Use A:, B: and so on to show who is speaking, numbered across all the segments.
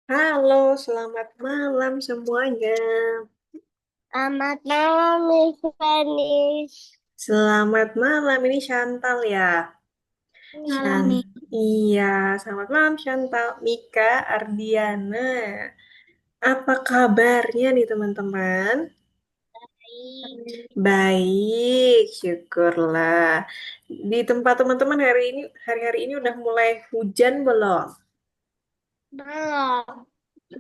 A: Halo, selamat malam semuanya.
B: Selamat malam, Miss Vanis.
A: Selamat malam, ini Chantal ya.
B: Malam, Miss.
A: Iya, selamat malam Chantal, Mika, Ardiana. Apa kabarnya nih teman-teman? Baik, syukurlah. Di tempat teman-teman hari-hari ini udah mulai hujan belum?
B: Belum.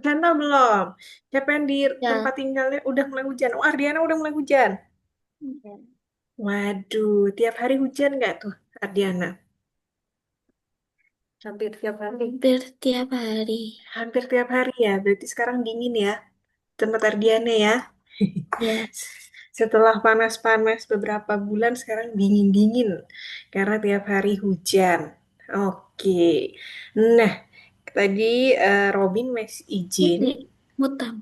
A: Chantal belum. Siapa yang di
B: Ya.
A: tempat tinggalnya udah mulai hujan? Oh, Ardiana udah mulai hujan. Waduh, tiap hari hujan nggak tuh, Ardiana? Hampir tiap hari.
B: Hampir tiap hari.
A: Hampir tiap hari ya, berarti sekarang dingin ya, tempat Ardiana ya.
B: Ya.
A: Setelah panas-panas beberapa bulan, sekarang dingin-dingin. Karena tiap hari hujan. Oke. Nah, tadi Robin masih izin.
B: Ini mutam.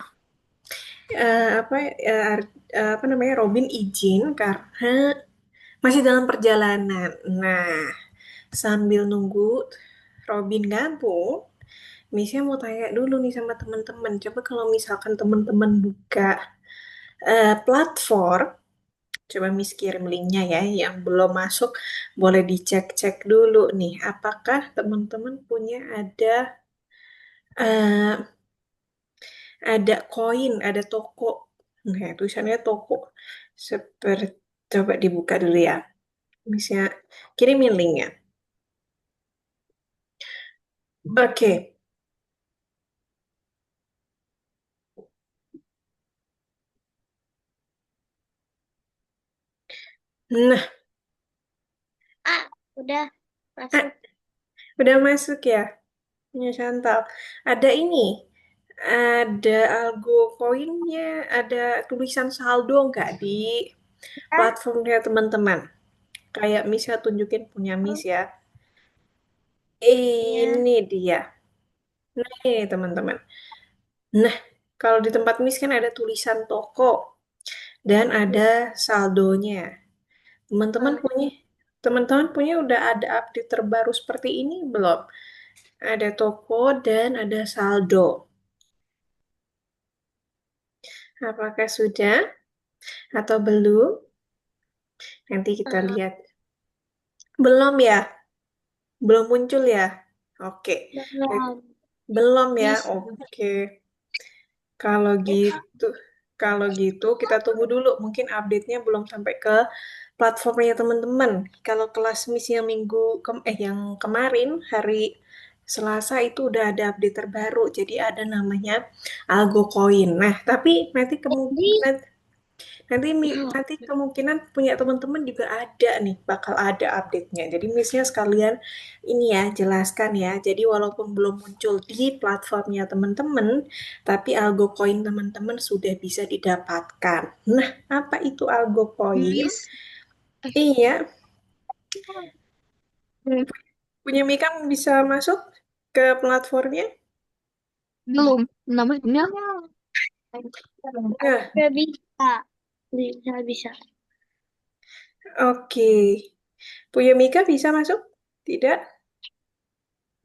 A: Apa namanya, Robin izin karena masih dalam perjalanan. Nah, sambil nunggu Robin gabung, Misnya mau tanya dulu nih sama teman-teman. Coba kalau misalkan teman-teman buka platform, coba Miss kirim linknya ya. Yang belum masuk, boleh dicek-cek dulu nih. Apakah teman-teman punya eh, ada koin, ada toko. Nah, tulisannya toko. Seperti coba dibuka dulu ya. Misalnya kirimin linknya. Oke. Nah,
B: Ah, udah
A: ah,
B: masuk.
A: udah masuk ya. Punya Chantal. Ada ini. Ada algo koinnya, ada tulisan saldo nggak di
B: Ah,
A: platformnya teman-teman? Kayak Miss ya, tunjukin punya Miss ya.
B: ya.
A: Ini dia. Nah, ini teman-teman. Nah, kalau di tempat Miss kan ada tulisan toko dan ada saldonya. Teman-teman
B: Ah,
A: punya teman-teman punya udah ada update terbaru seperti ini belum? Ada toko dan ada saldo. Apakah sudah atau belum? Nanti kita
B: ah,
A: lihat. Belum ya? Belum muncul ya? Oke.
B: belum.
A: Belum ya?
B: Bisa.
A: Oke. Kalau gitu, kalau gitu kita tunggu dulu. Mungkin update-nya belum sampai ke platformnya teman-teman. Kalau kelas Miss yang yang kemarin hari Selasa itu udah ada update terbaru. Jadi ada namanya Algo Coin. Nah, tapi
B: Jadi,
A: nanti kemungkinan punya teman-teman juga ada nih, bakal ada update-nya. Jadi Miss-nya sekalian ini ya, jelaskan ya. Jadi walaupun belum muncul di platformnya teman-teman, tapi algo coin teman-teman sudah bisa didapatkan. Nah, apa itu algo coin?
B: Miss.
A: Iya, punya Mika bisa masuk ke platformnya?
B: Belum. Namanya
A: Nah,
B: nggak bisa. Bisa, bisa.
A: oke. Punya Mika bisa masuk? Tidak?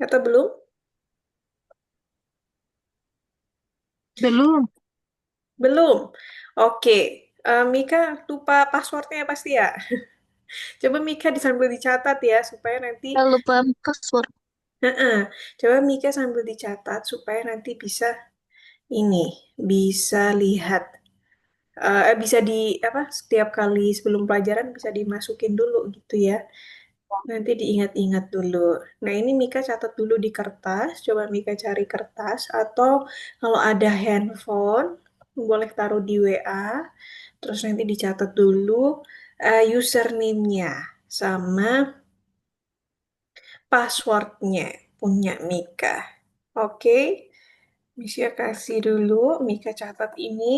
A: Atau belum?
B: Belum.
A: Belum. Oke. Mika lupa passwordnya pasti ya. Coba Mika sambil dicatat ya supaya nanti.
B: Saya lupa password.
A: Heeh. Coba Mika sambil dicatat supaya nanti bisa ini bisa lihat bisa di apa setiap kali sebelum pelajaran bisa dimasukin dulu gitu ya. Nanti diingat-ingat dulu. Nah, ini Mika catat dulu di kertas. Coba Mika cari kertas atau kalau ada handphone boleh taruh di WA. Terus nanti dicatat dulu username-nya sama passwordnya punya Mika. Oke, Mika kasih dulu. Mika catat ini.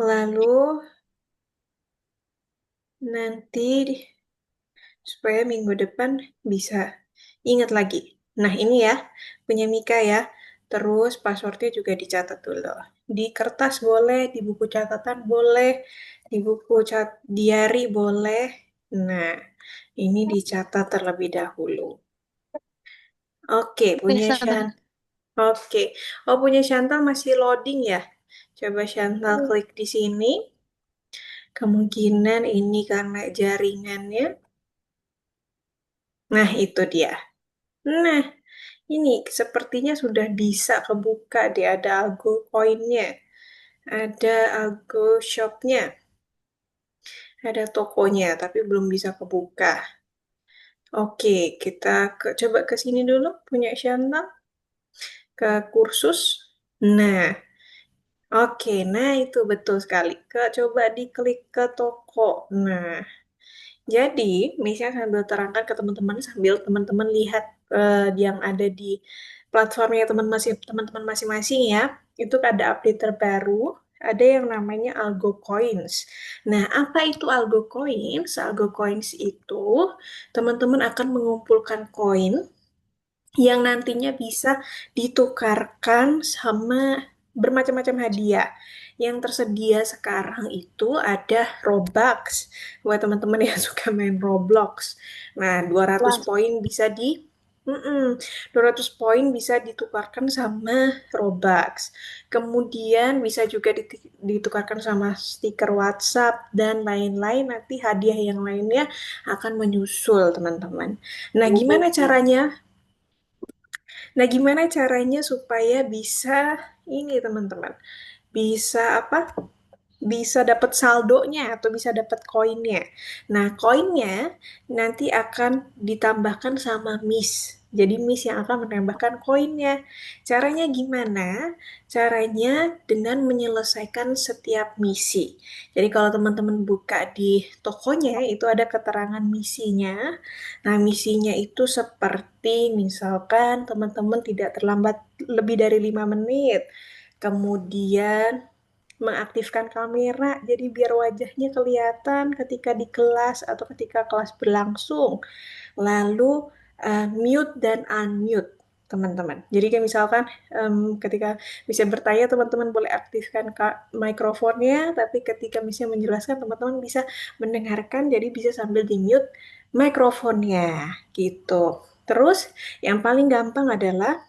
A: Lalu nanti supaya minggu depan bisa ingat lagi. Nah, ini ya, punya Mika ya. Terus passwordnya juga dicatat dulu. Di kertas boleh, di buku catatan boleh, di buku diary boleh. Nah, ini dicatat terlebih dahulu. Oke, punya
B: Bisa.
A: Shan. Oke. Oh, punya Chantal masih loading ya? Coba Chantal
B: Hmm.
A: klik di sini. Kemungkinan ini karena jaringannya. Nah, itu dia. Nah, ini sepertinya sudah bisa kebuka deh. Ada Algo koinnya. Ada Algo shopnya. Ada tokonya, tapi belum bisa kebuka. Oke, kita coba ke sini dulu. Punya Chantal. Ke kursus. Nah, oke. Nah, itu betul sekali. Coba diklik ke toko. Nah, jadi, misalnya sambil terangkan ke teman-teman, sambil teman-teman lihat yang ada di platformnya teman-teman masing-masing ya. Itu ada update terbaru, ada yang namanya Algo Coins. Nah, apa itu Algo Coins? Algo Coins itu teman-teman akan mengumpulkan koin yang nantinya bisa ditukarkan sama bermacam-macam hadiah. Yang tersedia sekarang itu ada Robux buat teman-teman yang suka main Roblox. Nah, 200
B: Wah,
A: poin bisa di 200 poin bisa ditukarkan sama Robux. Kemudian bisa juga ditukarkan sama stiker WhatsApp dan lain-lain. Nanti hadiah yang lainnya akan menyusul, teman-teman. Nah, gimana caranya? Nah, gimana caranya supaya bisa ini, teman-teman? Bisa apa? Bisa dapat saldonya atau bisa dapat koinnya. Nah, koinnya nanti akan ditambahkan sama Miss. Jadi Miss yang akan menambahkan koinnya. Caranya gimana? Caranya dengan menyelesaikan setiap misi. Jadi kalau teman-teman buka di tokonya itu ada keterangan misinya. Nah, misinya itu seperti misalkan teman-teman tidak terlambat lebih dari 5 menit. Kemudian mengaktifkan kamera jadi biar wajahnya kelihatan ketika di kelas atau ketika kelas berlangsung. Lalu mute dan unmute teman-teman. Jadi kayak misalkan ketika bisa bertanya teman-teman boleh aktifkan mikrofonnya, tapi ketika bisa menjelaskan teman-teman bisa mendengarkan jadi bisa sambil di mute mikrofonnya gitu. Terus yang paling gampang adalah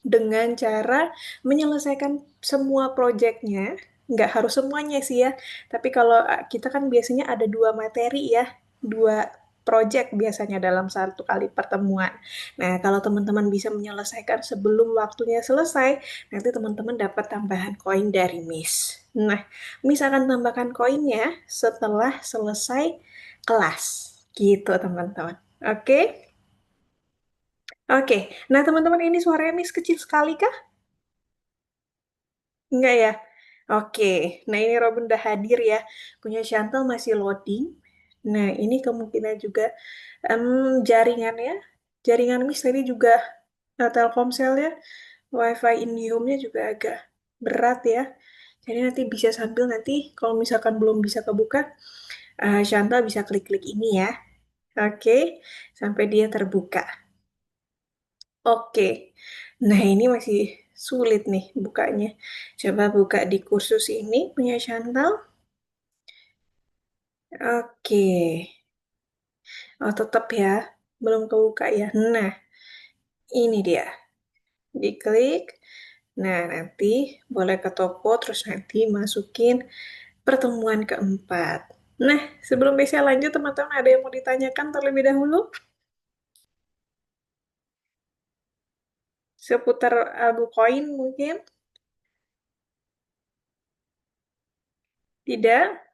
A: dengan cara menyelesaikan semua proyeknya, nggak harus semuanya sih ya, tapi kalau kita kan biasanya ada dua materi ya, dua project biasanya dalam satu kali pertemuan. Nah, kalau teman-teman bisa menyelesaikan sebelum waktunya selesai, nanti teman-teman dapat tambahan koin dari Miss. Nah, Miss akan tambahkan koinnya setelah selesai kelas. Gitu, teman-teman. Oke? Oke. Nah, teman-teman ini suaranya Miss kecil sekali kah? Enggak ya? Oke, nah ini Robin udah hadir ya. Punya Chantal masih loading. Nah, ini kemungkinan juga jaringannya. Jaringan Miss tadi juga Telkomsel ya. WiFi IndiHome-nya juga agak berat ya. Jadi nanti bisa sambil nanti kalau misalkan belum bisa kebuka, Chantal bisa klik-klik ini ya. Oke, sampai dia terbuka. Oke. Nah, ini masih sulit nih bukanya. Coba buka di kursus ini punya Chantal. Oke. Oh, tetap ya. Belum kebuka ya. Nah, ini dia. Diklik. Nah, nanti boleh ke toko, terus nanti masukin pertemuan keempat. Nah, sebelum bisa lanjut, teman-teman ada yang mau ditanyakan terlebih dahulu? Seputar algo koin mungkin? Tidak?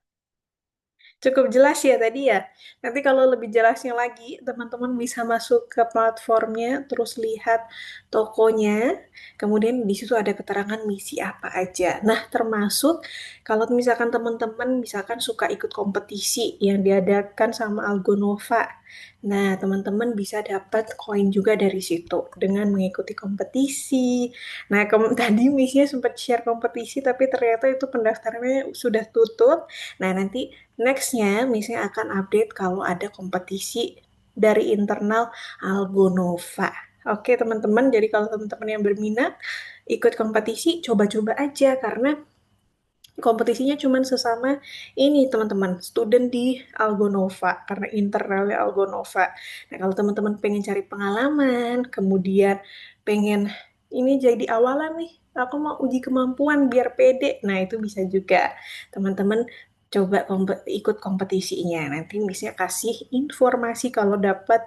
A: Cukup jelas ya tadi ya. Nanti kalau lebih jelasnya lagi, teman-teman bisa masuk ke platformnya, terus lihat tokonya, kemudian di situ ada keterangan misi apa aja. Nah, termasuk kalau misalkan teman-teman misalkan suka ikut kompetisi yang diadakan sama Algonova. Nah, teman-teman bisa dapat koin juga dari situ dengan mengikuti kompetisi. Nah, tadi misinya sempat share kompetisi, tapi ternyata itu pendaftarannya sudah tutup. Nah, nanti nextnya misalnya akan update kalau ada kompetisi dari internal Algonova. Oke teman-teman, jadi kalau teman-teman yang berminat ikut kompetisi, coba-coba aja karena kompetisinya cuma sesama ini teman-teman, student di Algonova karena internalnya Algonova. Nah kalau teman-teman pengen cari pengalaman, kemudian pengen ini jadi awalan nih. Aku mau uji kemampuan biar pede. Nah, itu bisa juga. Teman-teman coba ikut kompetisinya. Nanti misalnya kasih informasi kalau dapat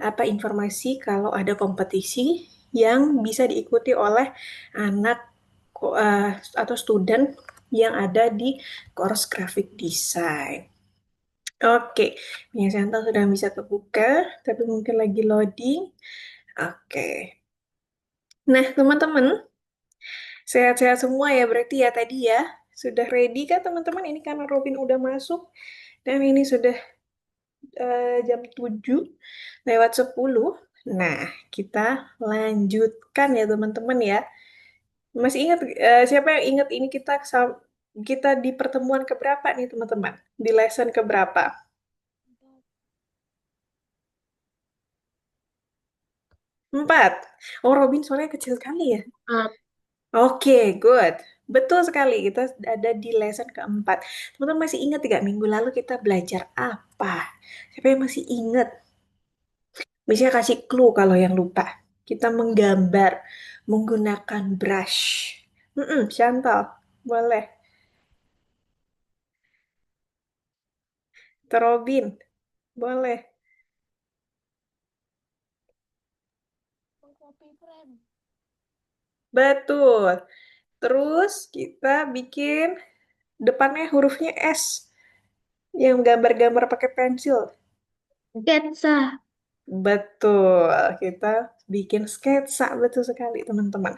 A: apa informasi kalau ada kompetisi yang bisa diikuti oleh anak atau student yang ada di course graphic design. Oke, Mia Santa sudah bisa kebuka, tapi mungkin lagi loading. Oke. Nah, teman-teman, sehat-sehat semua ya berarti ya tadi ya. Sudah ready kan teman-teman? Ini karena Robin udah masuk dan ini sudah jam 7 lewat 10. Nah, kita lanjutkan ya teman-teman ya. Masih ingat siapa yang ingat ini kita di pertemuan keberapa nih teman-teman? Di lesson keberapa? 4. Oh, Robin soalnya kecil kali ya. Oke, good. Betul sekali, kita ada di lesson keempat. Teman-teman masih ingat nggak minggu lalu kita belajar apa? Siapa yang masih ingat? Bisa kasih clue kalau yang lupa. Kita menggambar menggunakan brush. Chantal, boleh. Terobin, boleh. Betul. Terus kita bikin depannya hurufnya S yang gambar-gambar pakai pensil.
B: Sketsa.
A: Betul, kita bikin sketsa, betul sekali teman-teman.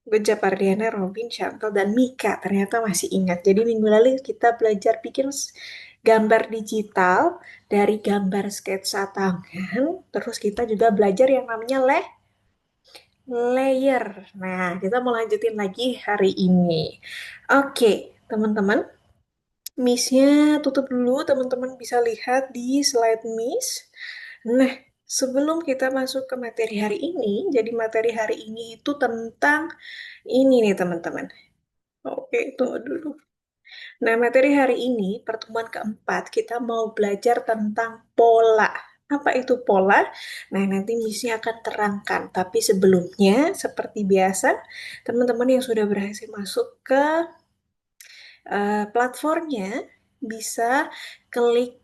A: Good job Ardiana, Robin, Chantal, dan Mika. Ternyata masih ingat. Jadi minggu lalu kita belajar bikin gambar digital dari gambar sketsa tangan. Terus kita juga belajar yang namanya layer. Nah, kita mau lanjutin lagi hari ini. Oke, teman-teman. Miss-nya tutup dulu, teman-teman bisa lihat di slide Miss. Nah, sebelum kita masuk ke materi hari ini, jadi materi hari ini itu tentang ini nih teman-teman. Oke, tunggu dulu. Nah, materi hari ini, pertemuan keempat, kita mau belajar tentang pola. Apa itu pola? Nah, nanti misi akan terangkan. Tapi sebelumnya, seperti biasa, teman-teman yang sudah berhasil masuk ke platformnya, bisa klik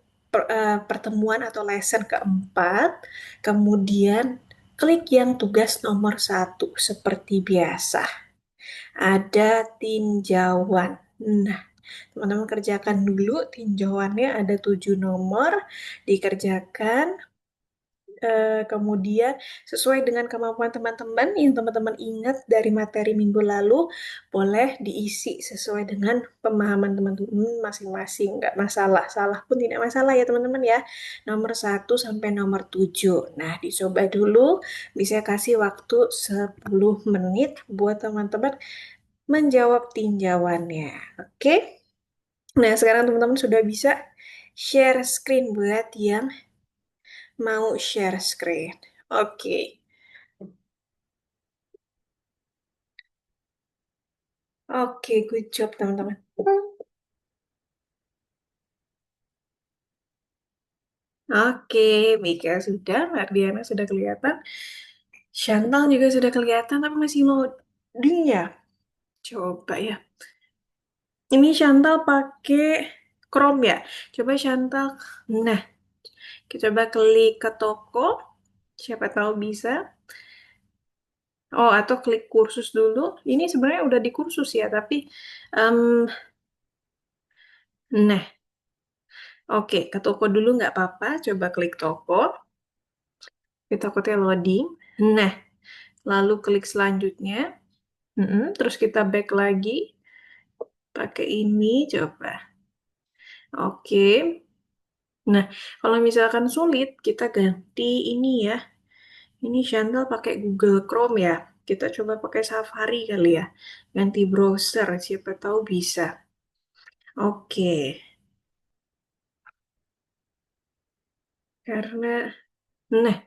A: pertemuan atau lesson keempat, kemudian klik yang tugas nomor satu, seperti biasa. Ada tinjauan. Nah, teman-teman kerjakan dulu tinjauannya ada 7 nomor, dikerjakan. Kemudian sesuai dengan kemampuan teman-teman yang teman-teman ingat dari materi minggu lalu, boleh diisi sesuai dengan pemahaman teman-teman masing-masing. Nggak masalah, salah pun tidak masalah ya teman-teman ya. Nomor 1 sampai nomor 7. Nah, dicoba dulu, bisa kasih waktu 10 menit buat teman-teman menjawab tinjauannya. Oke? Nah, sekarang teman-teman sudah bisa share screen buat yang mau share screen. Oke. Oke, good job teman-teman. Oke, Mika sudah, Mardiana sudah kelihatan, Chantal juga sudah kelihatan, tapi masih loading ya. Coba ya. Ini Chantal pakai Chrome ya. Coba Chantal. Nah, kita coba klik ke toko. Siapa tahu bisa. Oh, atau klik kursus dulu. Ini sebenarnya udah di kursus ya, tapi em, nah, oke, ke toko dulu nggak apa-apa. Coba klik toko. Kita takutnya loading. Nah, lalu klik selanjutnya. Terus kita back lagi. Pakai ini, coba. Oke. Nah, kalau misalkan sulit, kita ganti ini ya. Ini Chantal pakai Google Chrome ya. Kita coba pakai Safari kali ya. Ganti browser, siapa tahu bisa. Oke. Karena, nah,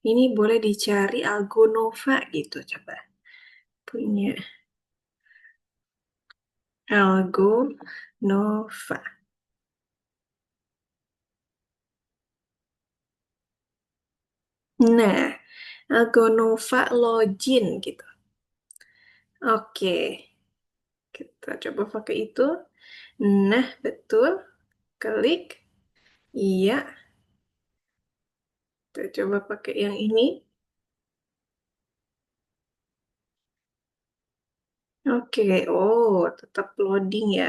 A: ini boleh dicari Algonova gitu, coba. Punya Algonova. Nah, Algonova login gitu. Oke, kita coba pakai itu. Nah, betul. Klik. Iya, kita coba pakai yang ini. Oke, oh, tetap loading ya.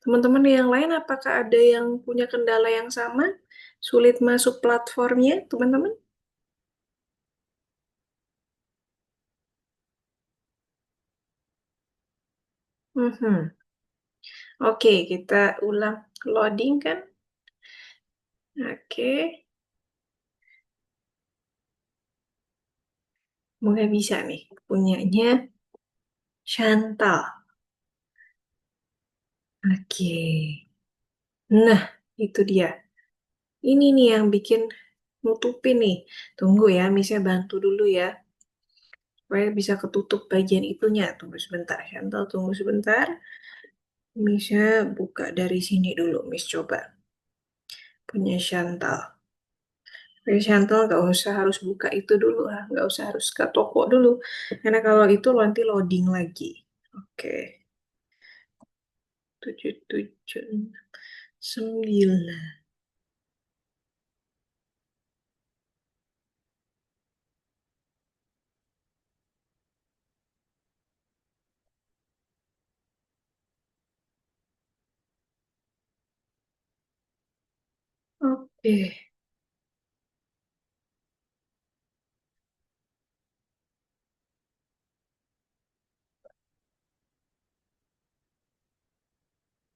A: Teman-teman yang lain, apakah ada yang punya kendala yang sama? Sulit masuk platformnya, teman-teman? Mhm. Oke, kita ulang loading kan? Oke, mulai bisa nih. Punyanya Chantal. Oke. Nah, itu dia. Ini nih yang bikin nutupin nih. Tunggu ya, Misalnya bantu dulu ya. Supaya bisa ketutup bagian itunya. Tunggu sebentar, Chantal. Tunggu sebentar. Misalnya buka dari sini dulu, Miss coba. Punya Chantal. Punya Chantal nggak usah harus buka itu dulu, nggak usah harus ke toko dulu. Karena kalau itu nanti loading lagi. Oke, 779. Oke,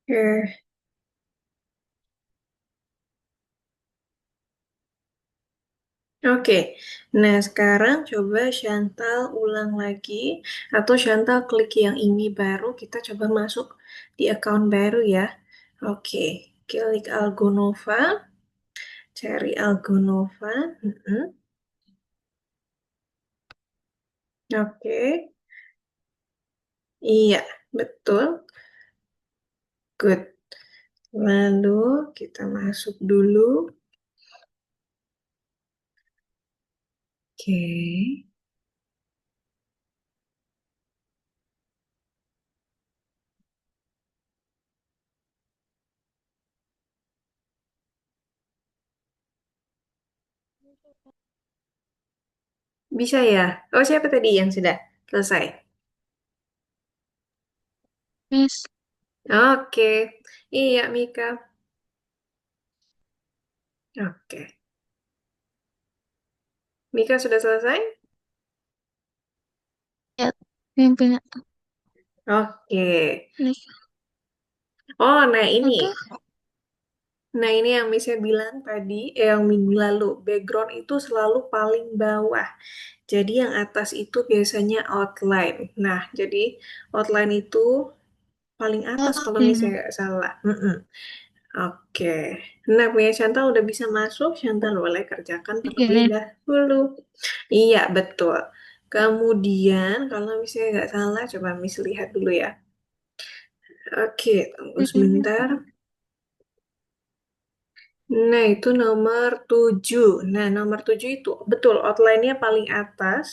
A: oke, oke. Nah, sekarang coba Chantal ulang lagi. Atau Chantal klik yang ini baru. Kita coba masuk di account baru ya. Oke, klik Algonova. Cari Algonova. Mm-mm. Oke, iya, betul. Good. Lalu kita masuk dulu. Oke. Bisa ya? Oh, siapa tadi yang sudah selesai?
B: Miss,
A: Oke. Iya, Mika. Oke. Mika sudah selesai?
B: ya, mimpinya.
A: Oke.
B: Miss,
A: Oh, nah ini.
B: oke.
A: Nah, ini yang Miss bilang tadi, yang minggu lalu. Background itu selalu paling bawah. Jadi yang atas itu biasanya outline. Nah, jadi outline itu paling atas
B: Oh,
A: kalau
B: iya.
A: misalnya nggak salah. Mm-mm. Oke. Nah, punya Chantal udah bisa masuk. Chantal boleh kerjakan terlebih
B: Gini,
A: dahulu. Iya, betul. Kemudian, kalau misalnya nggak salah, coba Miss lihat dulu ya. Oke, tunggu sebentar. Nah, itu nomor 7. Nah, nomor 7 itu betul outline-nya paling atas,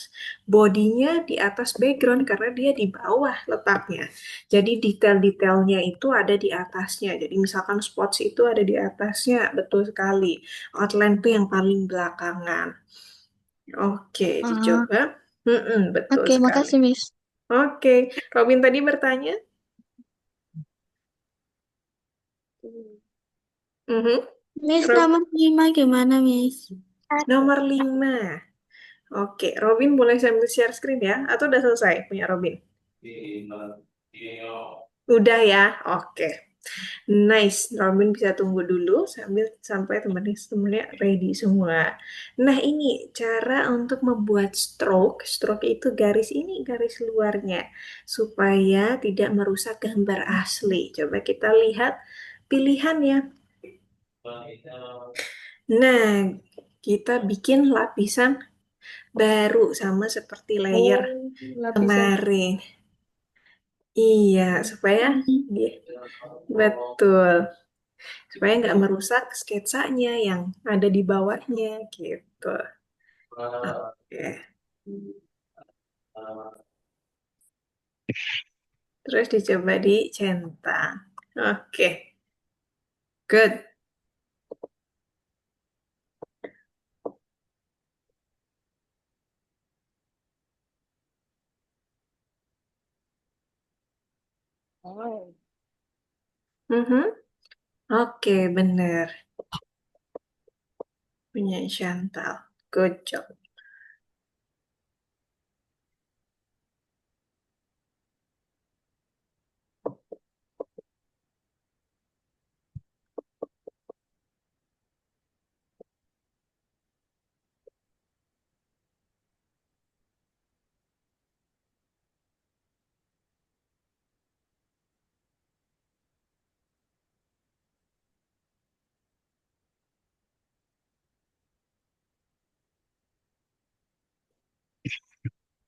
A: bodinya di atas background karena dia di bawah letaknya. Jadi detail-detailnya itu ada di atasnya. Jadi misalkan spots itu ada di atasnya, betul sekali. Outline itu yang paling belakangan. Oke,
B: ah,
A: dicoba. Betul
B: oke,
A: sekali.
B: makasih, Miss.
A: Oke, Robin tadi bertanya. Mhm.
B: Miss,
A: Rob,
B: nomor 5 gimana, Miss?
A: nomor 5. Oke, Robin boleh sambil share screen ya? Atau udah selesai punya Robin? Udah ya? Oke. Nice. Robin bisa tunggu dulu sampai temennya ready semua. Nah, ini cara untuk membuat stroke. Stroke itu garis ini, garis luarnya. Supaya tidak merusak gambar asli. Coba kita lihat pilihannya. Nah, kita bikin lapisan baru sama seperti layer
B: Oh, lapisan.
A: kemarin. Iya, supaya dia betul, supaya nggak merusak sketsanya yang ada di bawahnya gitu. Oke. Terus dicoba dicentang. Oke, good. Mhm. Oke, bener. Punya Chantal. Good job.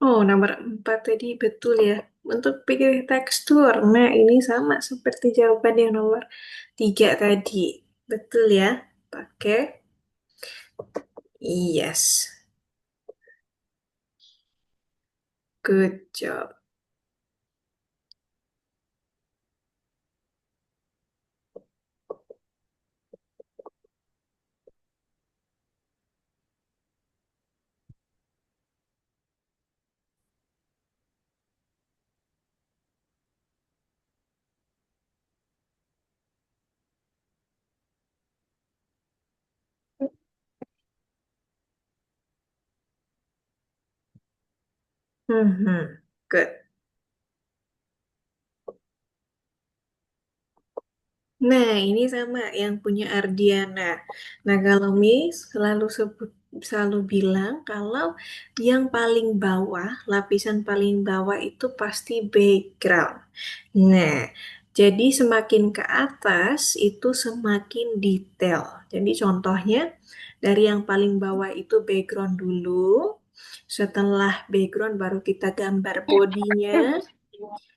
A: Oh, nomor 4 tadi betul ya. Untuk pilih tekstur. Nah, ini sama seperti jawaban yang nomor 3 tadi. Betul ya. Pakai yes. Good job. Mhm. Good. Nah, ini sama yang punya Ardiana. Nah, kalau Miss selalu bilang kalau yang paling bawah, lapisan paling bawah itu pasti background. Nah, jadi semakin ke atas itu semakin detail. Jadi contohnya dari yang paling bawah itu background dulu. Setelah background baru kita gambar bodinya.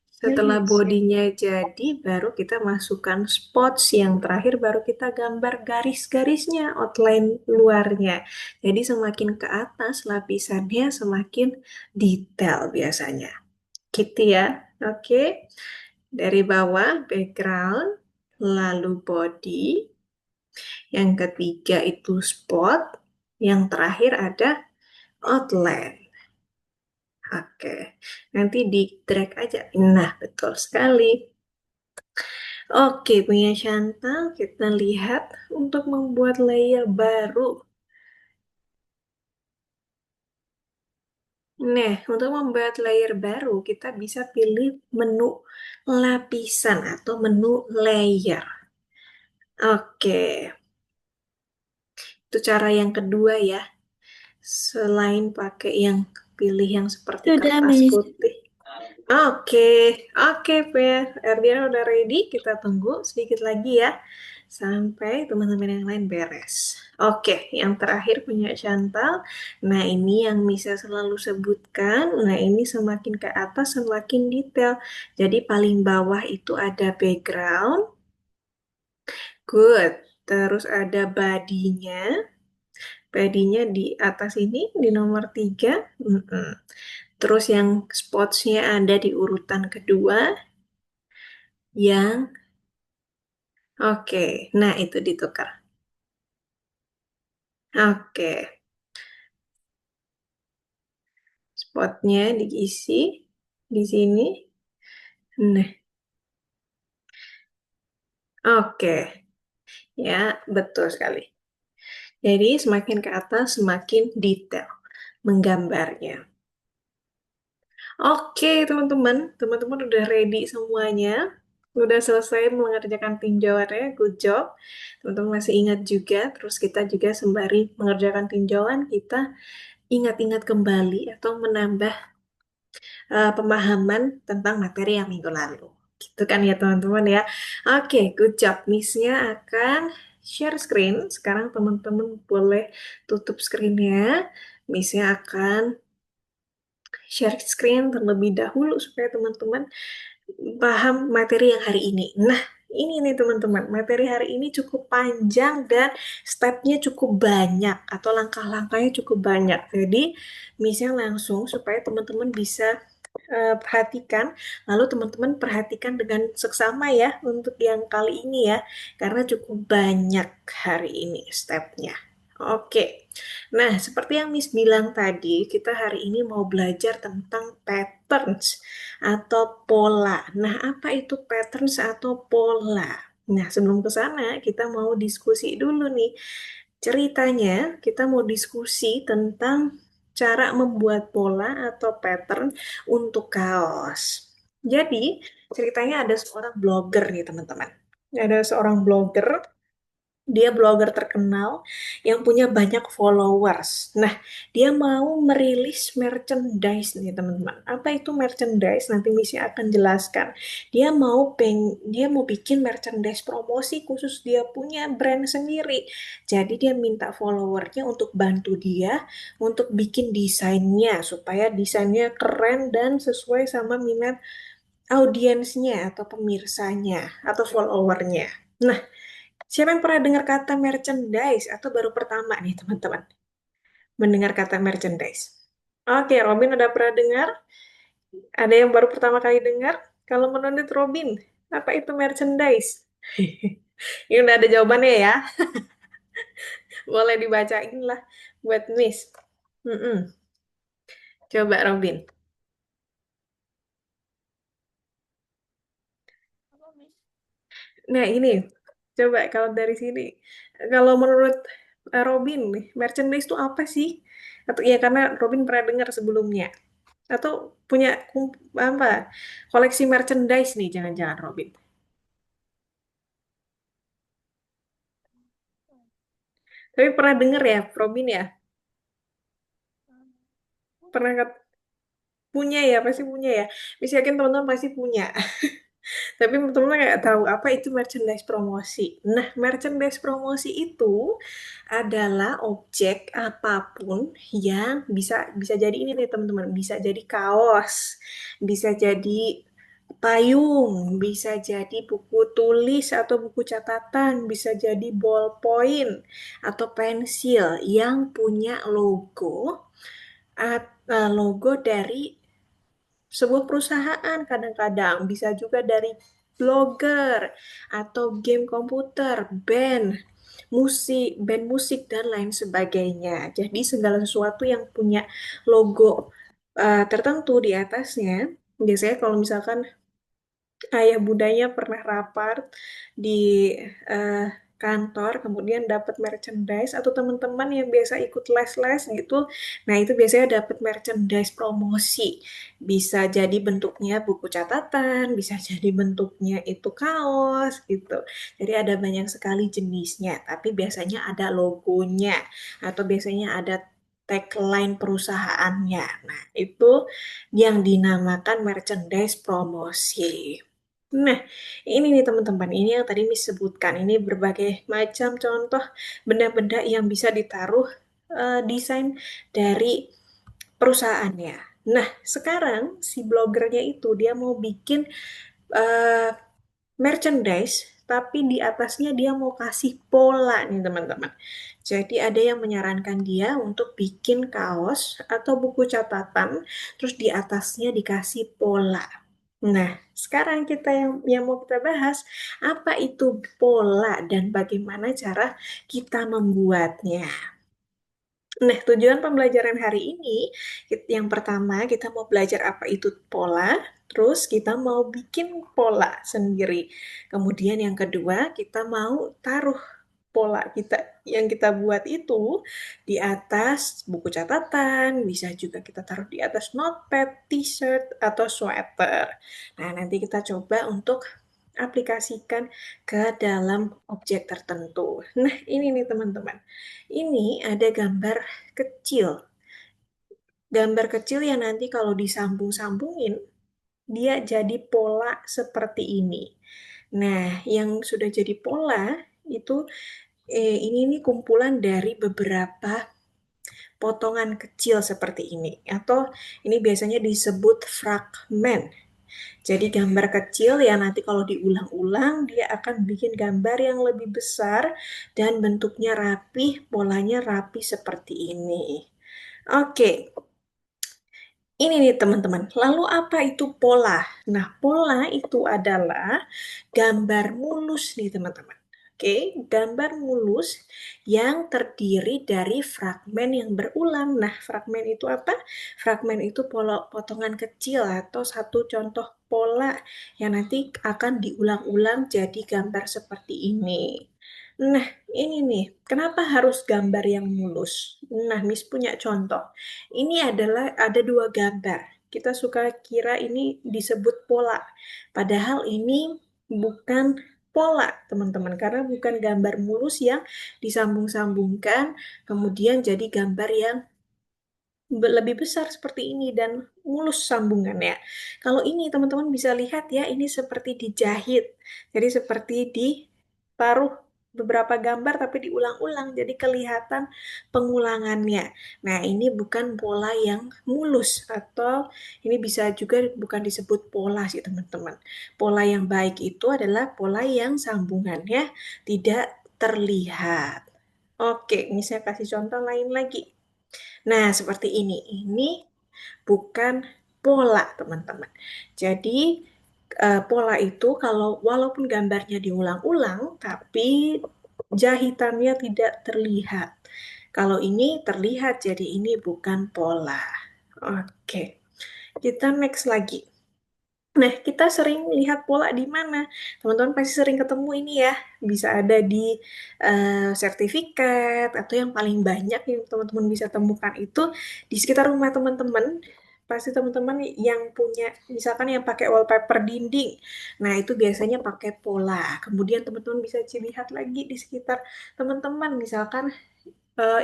A: Setelah bodinya jadi, baru kita masukkan spots. Yang terakhir baru kita gambar garis-garisnya, outline luarnya. Jadi semakin ke atas lapisannya semakin detail biasanya. Gitu ya. Oke. Dari bawah background, lalu body. Yang ketiga itu spot. Yang terakhir ada outline. Oke. Nanti di drag aja. Nah, betul sekali. Oke, punya Chantal, kita lihat untuk membuat layer baru. Nah, untuk membuat layer baru, kita bisa pilih menu lapisan atau menu layer. Oke, itu cara yang kedua ya. Selain pakai yang pilih yang seperti
B: Sudah,
A: kertas
B: Miss.
A: putih. Oke, oke, Per. Erdiana udah ready. Kita tunggu sedikit lagi ya. Sampai teman-teman yang lain beres. Oke, yang terakhir punya Chantal. Nah, ini yang Misa selalu sebutkan. Nah, ini semakin ke atas semakin detail. Jadi paling bawah itu ada background. Good. Terus ada bodinya. Bodinya di atas ini, di nomor 3. Mm-mm. Terus yang spotsnya ada di urutan kedua. Yang oke, nah itu ditukar. Oke, spotnya diisi di sini. Nah, oke, ya betul sekali. Jadi semakin ke atas semakin detail menggambarnya. Oke, teman-teman udah ready semuanya. Udah selesai mengerjakan tinjauannya, good job. Teman-teman masih ingat juga, terus kita juga sembari mengerjakan tinjauan, kita ingat-ingat kembali atau menambah pemahaman tentang materi yang minggu lalu. Gitu kan ya teman-teman ya. Oke, good job. Miss-nya akan share screen. Sekarang teman-teman boleh tutup screen-nya. Miss-nya akan share screen terlebih dahulu supaya teman-teman paham materi yang hari ini. Nah, Ini nih teman-teman, materi hari ini cukup panjang dan stepnya cukup banyak atau langkah-langkahnya cukup banyak. Jadi, misalnya langsung supaya teman-teman bisa perhatikan, lalu teman-teman perhatikan dengan seksama ya untuk yang kali ini ya, karena cukup banyak hari ini stepnya. Oke, nah seperti yang Miss bilang tadi, kita hari ini mau belajar tentang patterns atau pola. Nah, apa itu patterns atau pola? Nah, sebelum ke sana, kita mau diskusi dulu nih. Ceritanya, kita mau diskusi tentang cara membuat pola atau pattern untuk kaos. Jadi, ceritanya ada seorang blogger nih, teman-teman. Ada seorang blogger, dia blogger terkenal yang punya banyak followers. Nah, dia mau merilis merchandise nih, teman-teman. Apa itu merchandise? Nanti Missy akan jelaskan. Dia mau bikin merchandise promosi khusus dia punya brand sendiri. Jadi dia minta followernya untuk bantu dia untuk bikin desainnya supaya desainnya keren dan sesuai sama minat audiensnya atau pemirsanya atau followernya. Nah, siapa yang pernah dengar kata merchandise atau baru pertama nih teman-teman mendengar kata merchandise? Oke, Robin udah pernah dengar? Ada yang baru pertama kali dengar? Kalau menurut Robin, apa itu merchandise? Ini udah ada jawabannya ya. Boleh dibacain lah buat Miss. Mm-mm. Coba Robin. Nah ini, coba kalau dari sini. Kalau menurut Robin, nih, merchandise itu apa sih? Atau ya karena Robin pernah dengar sebelumnya. Atau punya apa koleksi merchandise nih jangan-jangan Robin. Tapi pernah denger ya Robin ya? Pernah punya ya pasti punya ya. Bisa yakin teman-teman pasti punya. Tapi teman-teman nggak tahu apa itu merchandise promosi. Nah, merchandise promosi itu adalah objek apapun yang bisa bisa jadi ini nih teman-teman, bisa jadi kaos, bisa jadi payung, bisa jadi buku tulis atau buku catatan, bisa jadi ballpoint atau pensil yang punya logo dari sebuah perusahaan kadang-kadang bisa juga dari blogger atau game komputer, band musik dan lain sebagainya. Jadi segala sesuatu yang punya logo tertentu di atasnya, biasanya kalau misalkan ayah budanya pernah rapat di eh, kantor, kemudian dapat merchandise atau teman-teman yang biasa ikut les-les gitu. Nah, itu biasanya dapat merchandise promosi. Bisa jadi bentuknya buku catatan, bisa jadi bentuknya itu kaos gitu. Jadi ada banyak sekali jenisnya, tapi biasanya ada logonya atau biasanya ada tagline perusahaannya. Nah, itu yang dinamakan merchandise promosi. Nah, ini nih teman-teman, ini yang tadi Miss sebutkan. Ini berbagai macam contoh benda-benda yang bisa ditaruh desain dari perusahaannya. Nah, sekarang si blogernya itu dia mau bikin eh, merchandise, tapi di atasnya dia mau kasih pola nih teman-teman. Jadi ada yang menyarankan dia untuk bikin kaos atau buku catatan, terus di atasnya dikasih pola. Nah, sekarang yang mau kita bahas, apa itu pola dan bagaimana cara kita membuatnya. Nah, tujuan pembelajaran hari ini, yang pertama kita mau belajar apa itu pola, terus kita mau bikin pola sendiri. Kemudian yang kedua, kita mau taruh pola kita yang kita buat itu di atas buku catatan, bisa juga kita taruh di atas notepad, t-shirt, atau sweater. Nah, nanti kita coba untuk aplikasikan ke dalam objek tertentu. Nah, ini nih teman-teman. Ini ada gambar kecil. Gambar kecil yang nanti kalau disambung-sambungin, dia jadi pola seperti ini. Nah, yang sudah jadi pola itu ini nih kumpulan dari beberapa potongan kecil seperti ini atau ini biasanya disebut fragmen. Jadi gambar kecil yang nanti kalau diulang-ulang dia akan bikin gambar yang lebih besar dan bentuknya rapi, polanya rapi seperti ini. Oke, ini nih teman-teman. Lalu apa itu pola? Nah, pola itu adalah gambar mulus nih teman-teman. Oke, gambar mulus yang terdiri dari fragmen yang berulang. Nah, fragmen itu apa? Fragmen itu potongan kecil atau satu contoh pola yang nanti akan diulang-ulang jadi gambar seperti ini. Nah, ini nih, kenapa harus gambar yang mulus? Nah, Miss punya contoh. Ini adalah ada dua gambar. Kita suka kira ini disebut pola. Padahal ini bukan pola, teman-teman, karena bukan gambar mulus yang disambung-sambungkan, kemudian jadi gambar yang lebih besar seperti ini dan mulus sambungannya. Kalau ini teman-teman bisa lihat ya, ini seperti dijahit. Jadi seperti ditaruh beberapa gambar tapi diulang-ulang, jadi kelihatan pengulangannya. Nah, ini bukan pola yang mulus atau ini bisa juga bukan disebut pola sih teman-teman. Pola yang baik itu adalah pola yang sambungannya tidak terlihat. Oke, ini saya kasih contoh lain lagi. Nah, seperti ini. Ini bukan pola, teman-teman. Jadi, pola itu kalau walaupun gambarnya diulang-ulang, tapi jahitannya tidak terlihat. Kalau ini terlihat, jadi ini bukan pola. Oke, kita next lagi. Nah, kita sering lihat pola di mana? Teman-teman pasti sering ketemu ini ya. Bisa ada di sertifikat atau yang paling banyak yang teman-teman bisa temukan itu di sekitar rumah teman-teman. Pasti teman-teman yang punya, misalkan yang pakai wallpaper dinding. Nah, itu biasanya pakai pola. Kemudian teman-teman bisa lihat lagi di sekitar teman-teman. Misalkan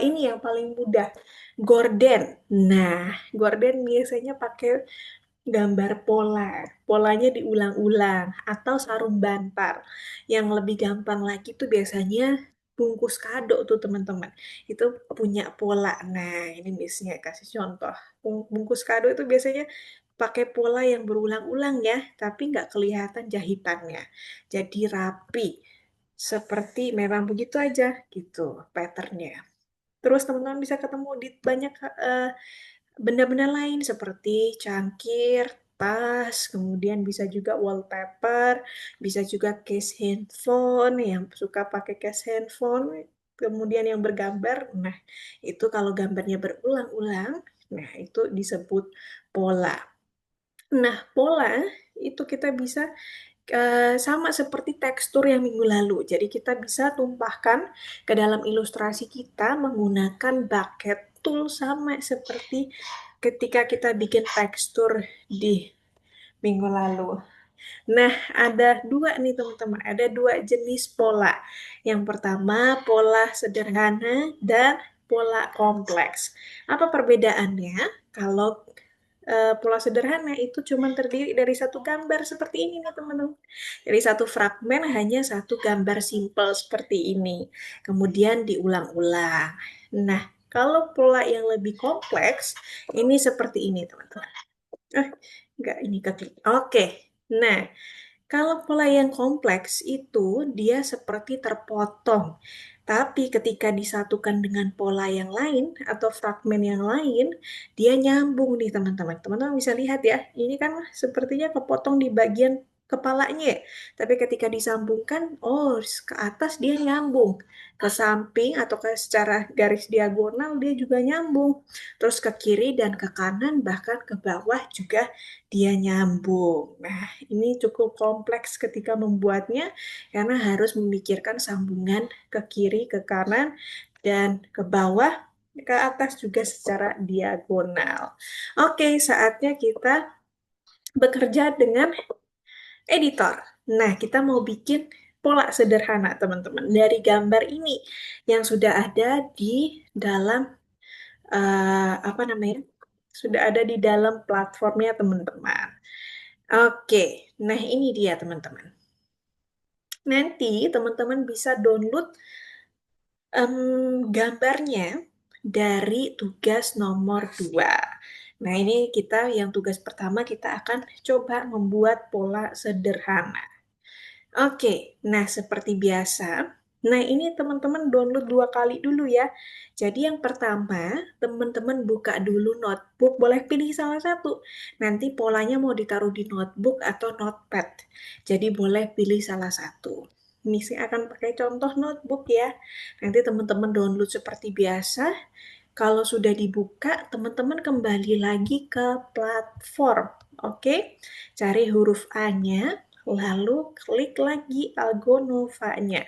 A: ini yang paling mudah, gorden. Nah, gorden biasanya pakai gambar pola. Polanya diulang-ulang atau sarung bantal. Yang lebih gampang lagi tuh biasanya bungkus kado tuh teman-teman. Itu punya pola. Nah, ini biasanya kasih contoh. Bungkus kado itu biasanya pakai pola yang berulang-ulang ya, tapi nggak kelihatan jahitannya. Jadi rapi. Seperti memang begitu aja gitu patternnya. Terus teman-teman bisa ketemu di banyak benda-benda lain seperti cangkir, tas, kemudian bisa juga wallpaper, bisa juga case handphone yang suka pakai case handphone, kemudian yang bergambar. Nah, itu kalau gambarnya berulang-ulang, nah itu disebut pola. Nah, pola itu kita bisa sama seperti tekstur yang minggu lalu. Jadi kita bisa tumpahkan ke dalam ilustrasi kita menggunakan bucket tool sama seperti ketika kita bikin tekstur di minggu lalu. Nah, ada dua nih teman-teman, ada dua jenis pola. Yang pertama, pola sederhana dan pola kompleks. Apa perbedaannya? Kalau pola sederhana itu cuma terdiri dari satu gambar seperti ini nih teman-teman. Dari satu fragmen hanya satu gambar simple seperti ini. Kemudian diulang-ulang. Nah, kalau pola yang lebih kompleks, ini seperti ini teman-teman. Enggak, ini keklik. Oke. Nah, kalau pola yang kompleks itu dia seperti terpotong. Tapi ketika disatukan dengan pola yang lain atau fragmen yang lain, dia nyambung nih teman-teman. Teman-teman bisa lihat ya, ini kan sepertinya kepotong di bagian kepalanya, ya. Tapi ketika disambungkan, oh ke atas dia nyambung. Ke samping atau ke secara garis diagonal dia juga nyambung. Terus ke kiri dan ke kanan bahkan ke bawah juga dia nyambung. Nah, ini cukup kompleks ketika membuatnya karena harus memikirkan sambungan ke kiri, ke kanan, dan ke bawah, ke atas juga secara diagonal. Oke, saatnya kita bekerja dengan editor. Nah, kita mau bikin pola sederhana, teman-teman, dari gambar ini yang sudah ada di dalam apa namanya? Sudah ada di dalam platformnya teman-teman. Oke, nah ini dia teman-teman. Nanti teman-teman bisa download gambarnya dari tugas nomor 2. Nah, ini kita yang tugas pertama kita akan coba membuat pola sederhana. Oke, nah seperti biasa. Nah, ini teman-teman download dua kali dulu ya. Jadi yang pertama, teman-teman buka dulu notebook, boleh pilih salah satu. Nanti polanya mau ditaruh di notebook atau notepad. Jadi boleh pilih salah satu. Ini saya akan pakai contoh notebook ya. Nanti teman-teman download seperti biasa. Kalau sudah dibuka, teman-teman kembali lagi ke platform. Oke, cari huruf A-nya, lalu klik lagi Algonova-nya.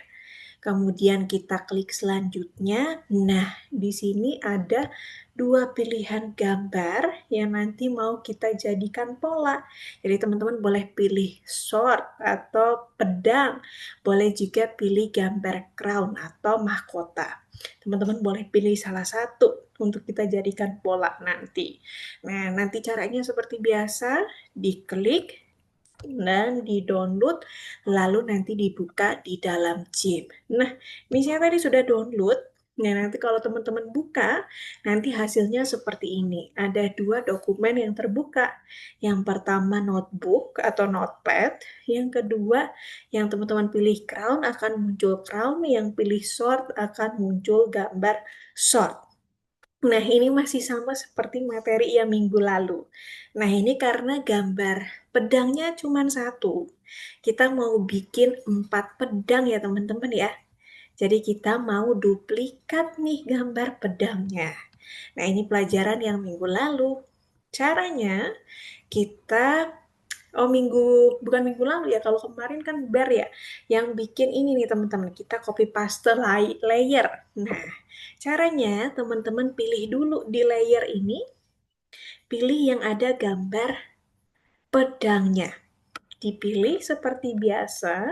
A: Kemudian kita klik selanjutnya. Nah, di sini ada dua pilihan gambar yang nanti mau kita jadikan pola. Jadi teman-teman boleh pilih sword atau pedang. Boleh juga pilih gambar crown atau mahkota. Teman-teman boleh pilih salah satu untuk kita jadikan pola nanti. Nah, nanti caranya seperti biasa, diklik dan di-download, lalu nanti dibuka di dalam Gym. Nah, ini saya tadi sudah download. Nah, nanti kalau teman-teman buka, nanti hasilnya seperti ini. Ada dua dokumen yang terbuka. Yang pertama notebook atau notepad. Yang kedua, yang teman-teman pilih crown akan muncul crown. Yang pilih sword akan muncul gambar sword. Nah, ini masih sama seperti materi yang minggu lalu. Nah, ini karena gambar pedangnya cuma satu. Kita mau bikin 4 pedang ya teman-teman ya. Jadi kita mau duplikat nih gambar pedangnya. Nah, ini pelajaran yang minggu lalu. Caranya kita bukan minggu lalu ya, kalau kemarin kan Bar ya, yang bikin ini nih teman-teman, kita copy paste layer. Nah, caranya teman-teman pilih dulu di layer ini, pilih yang ada gambar pedangnya. Dipilih seperti biasa.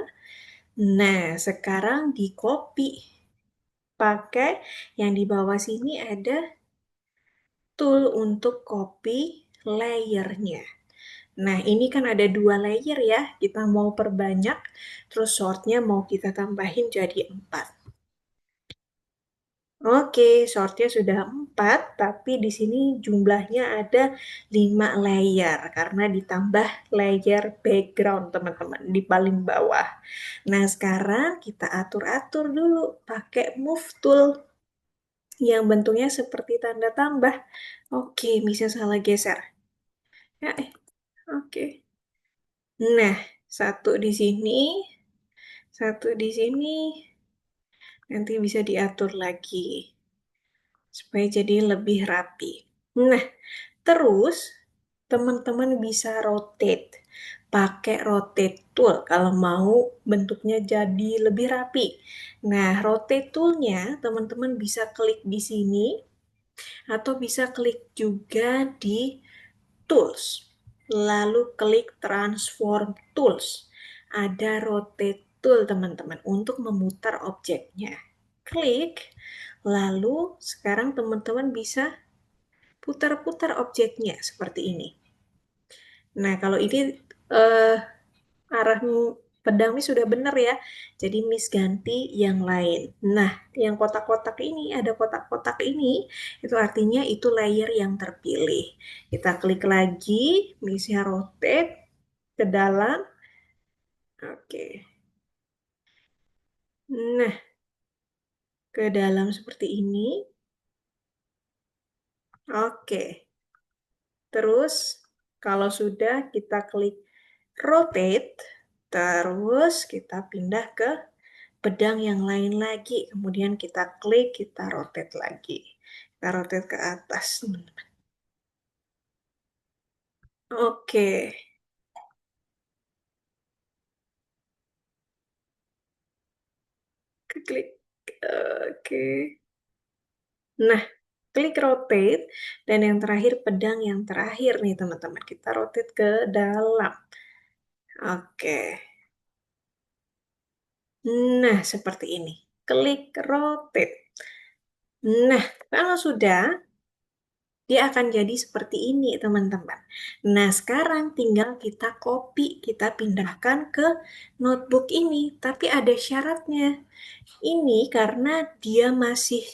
A: Nah, sekarang di copy. Pakai yang di bawah sini ada tool untuk copy layernya. Nah, ini kan ada dua layer ya. Kita mau perbanyak, terus shortnya mau kita tambahin jadi 4. Oke, shortnya sudah 4, tapi di sini jumlahnya ada 5 layer karena ditambah layer background, teman-teman, di paling bawah. Nah, sekarang kita atur-atur dulu pakai move tool yang bentuknya seperti tanda tambah. Oke, bisa salah geser. Ya, oke. Nah, satu di sini, satu di sini, nanti bisa diatur lagi supaya jadi lebih rapi. Nah, terus teman-teman bisa rotate. Pakai rotate tool kalau mau bentuknya jadi lebih rapi. Nah, rotate toolnya teman-teman bisa klik di sini atau bisa klik juga di tools. Lalu klik transform tools. Ada rotate tool teman-teman untuk memutar objeknya. Klik, lalu sekarang teman-teman bisa putar-putar objeknya seperti ini. Nah, kalau ini eh, arah pedangnya sudah benar ya. Jadi Miss ganti yang lain. Nah, yang kotak-kotak ini, ada kotak-kotak ini, itu artinya itu layer yang terpilih. Kita klik lagi, Missnya rotate ke dalam. Oke. Nah, ke dalam seperti ini. Oke. Terus, kalau sudah kita klik rotate, terus kita pindah ke pedang yang lain lagi. Kemudian kita klik, kita rotate lagi. Kita rotate ke atas, teman-teman. Oke, klik. Oke. Nah, klik rotate. Dan yang terakhir, pedang yang terakhir nih, teman-teman. Kita rotate ke dalam. Oke. Nah, seperti ini. Klik rotate. Nah, kalau sudah, dia akan jadi seperti ini, teman-teman. Nah, sekarang tinggal kita copy, kita pindahkan ke notebook ini. Tapi ada syaratnya. Ini karena dia masih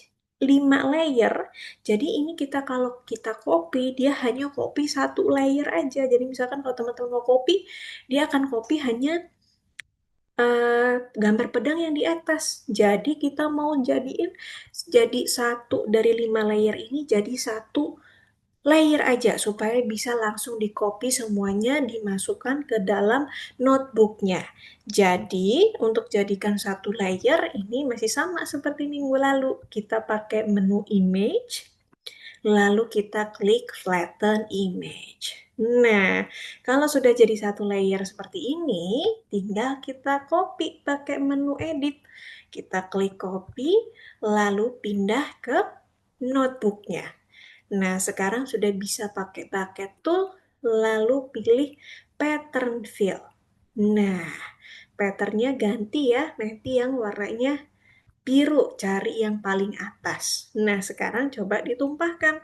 A: 5 layer. Jadi ini kita kalau kita copy, dia hanya copy satu layer aja. Jadi misalkan kalau teman-teman mau copy, dia akan copy hanya gambar pedang yang di atas. Jadi kita mau jadiin jadi satu dari 5 layer ini jadi satu layer aja supaya bisa langsung di copy semuanya dimasukkan ke dalam notebooknya. Jadi untuk jadikan satu layer ini masih sama seperti minggu lalu. Kita pakai menu image, lalu kita klik flatten image. Nah, kalau sudah jadi satu layer seperti ini, tinggal kita copy pakai menu edit. Kita klik copy, lalu pindah ke notebooknya. Nah, sekarang sudah bisa pakai bucket tool, lalu pilih pattern fill. Nah, patternnya ganti ya, nanti yang warnanya biru, cari yang paling atas. Nah, sekarang coba ditumpahkan.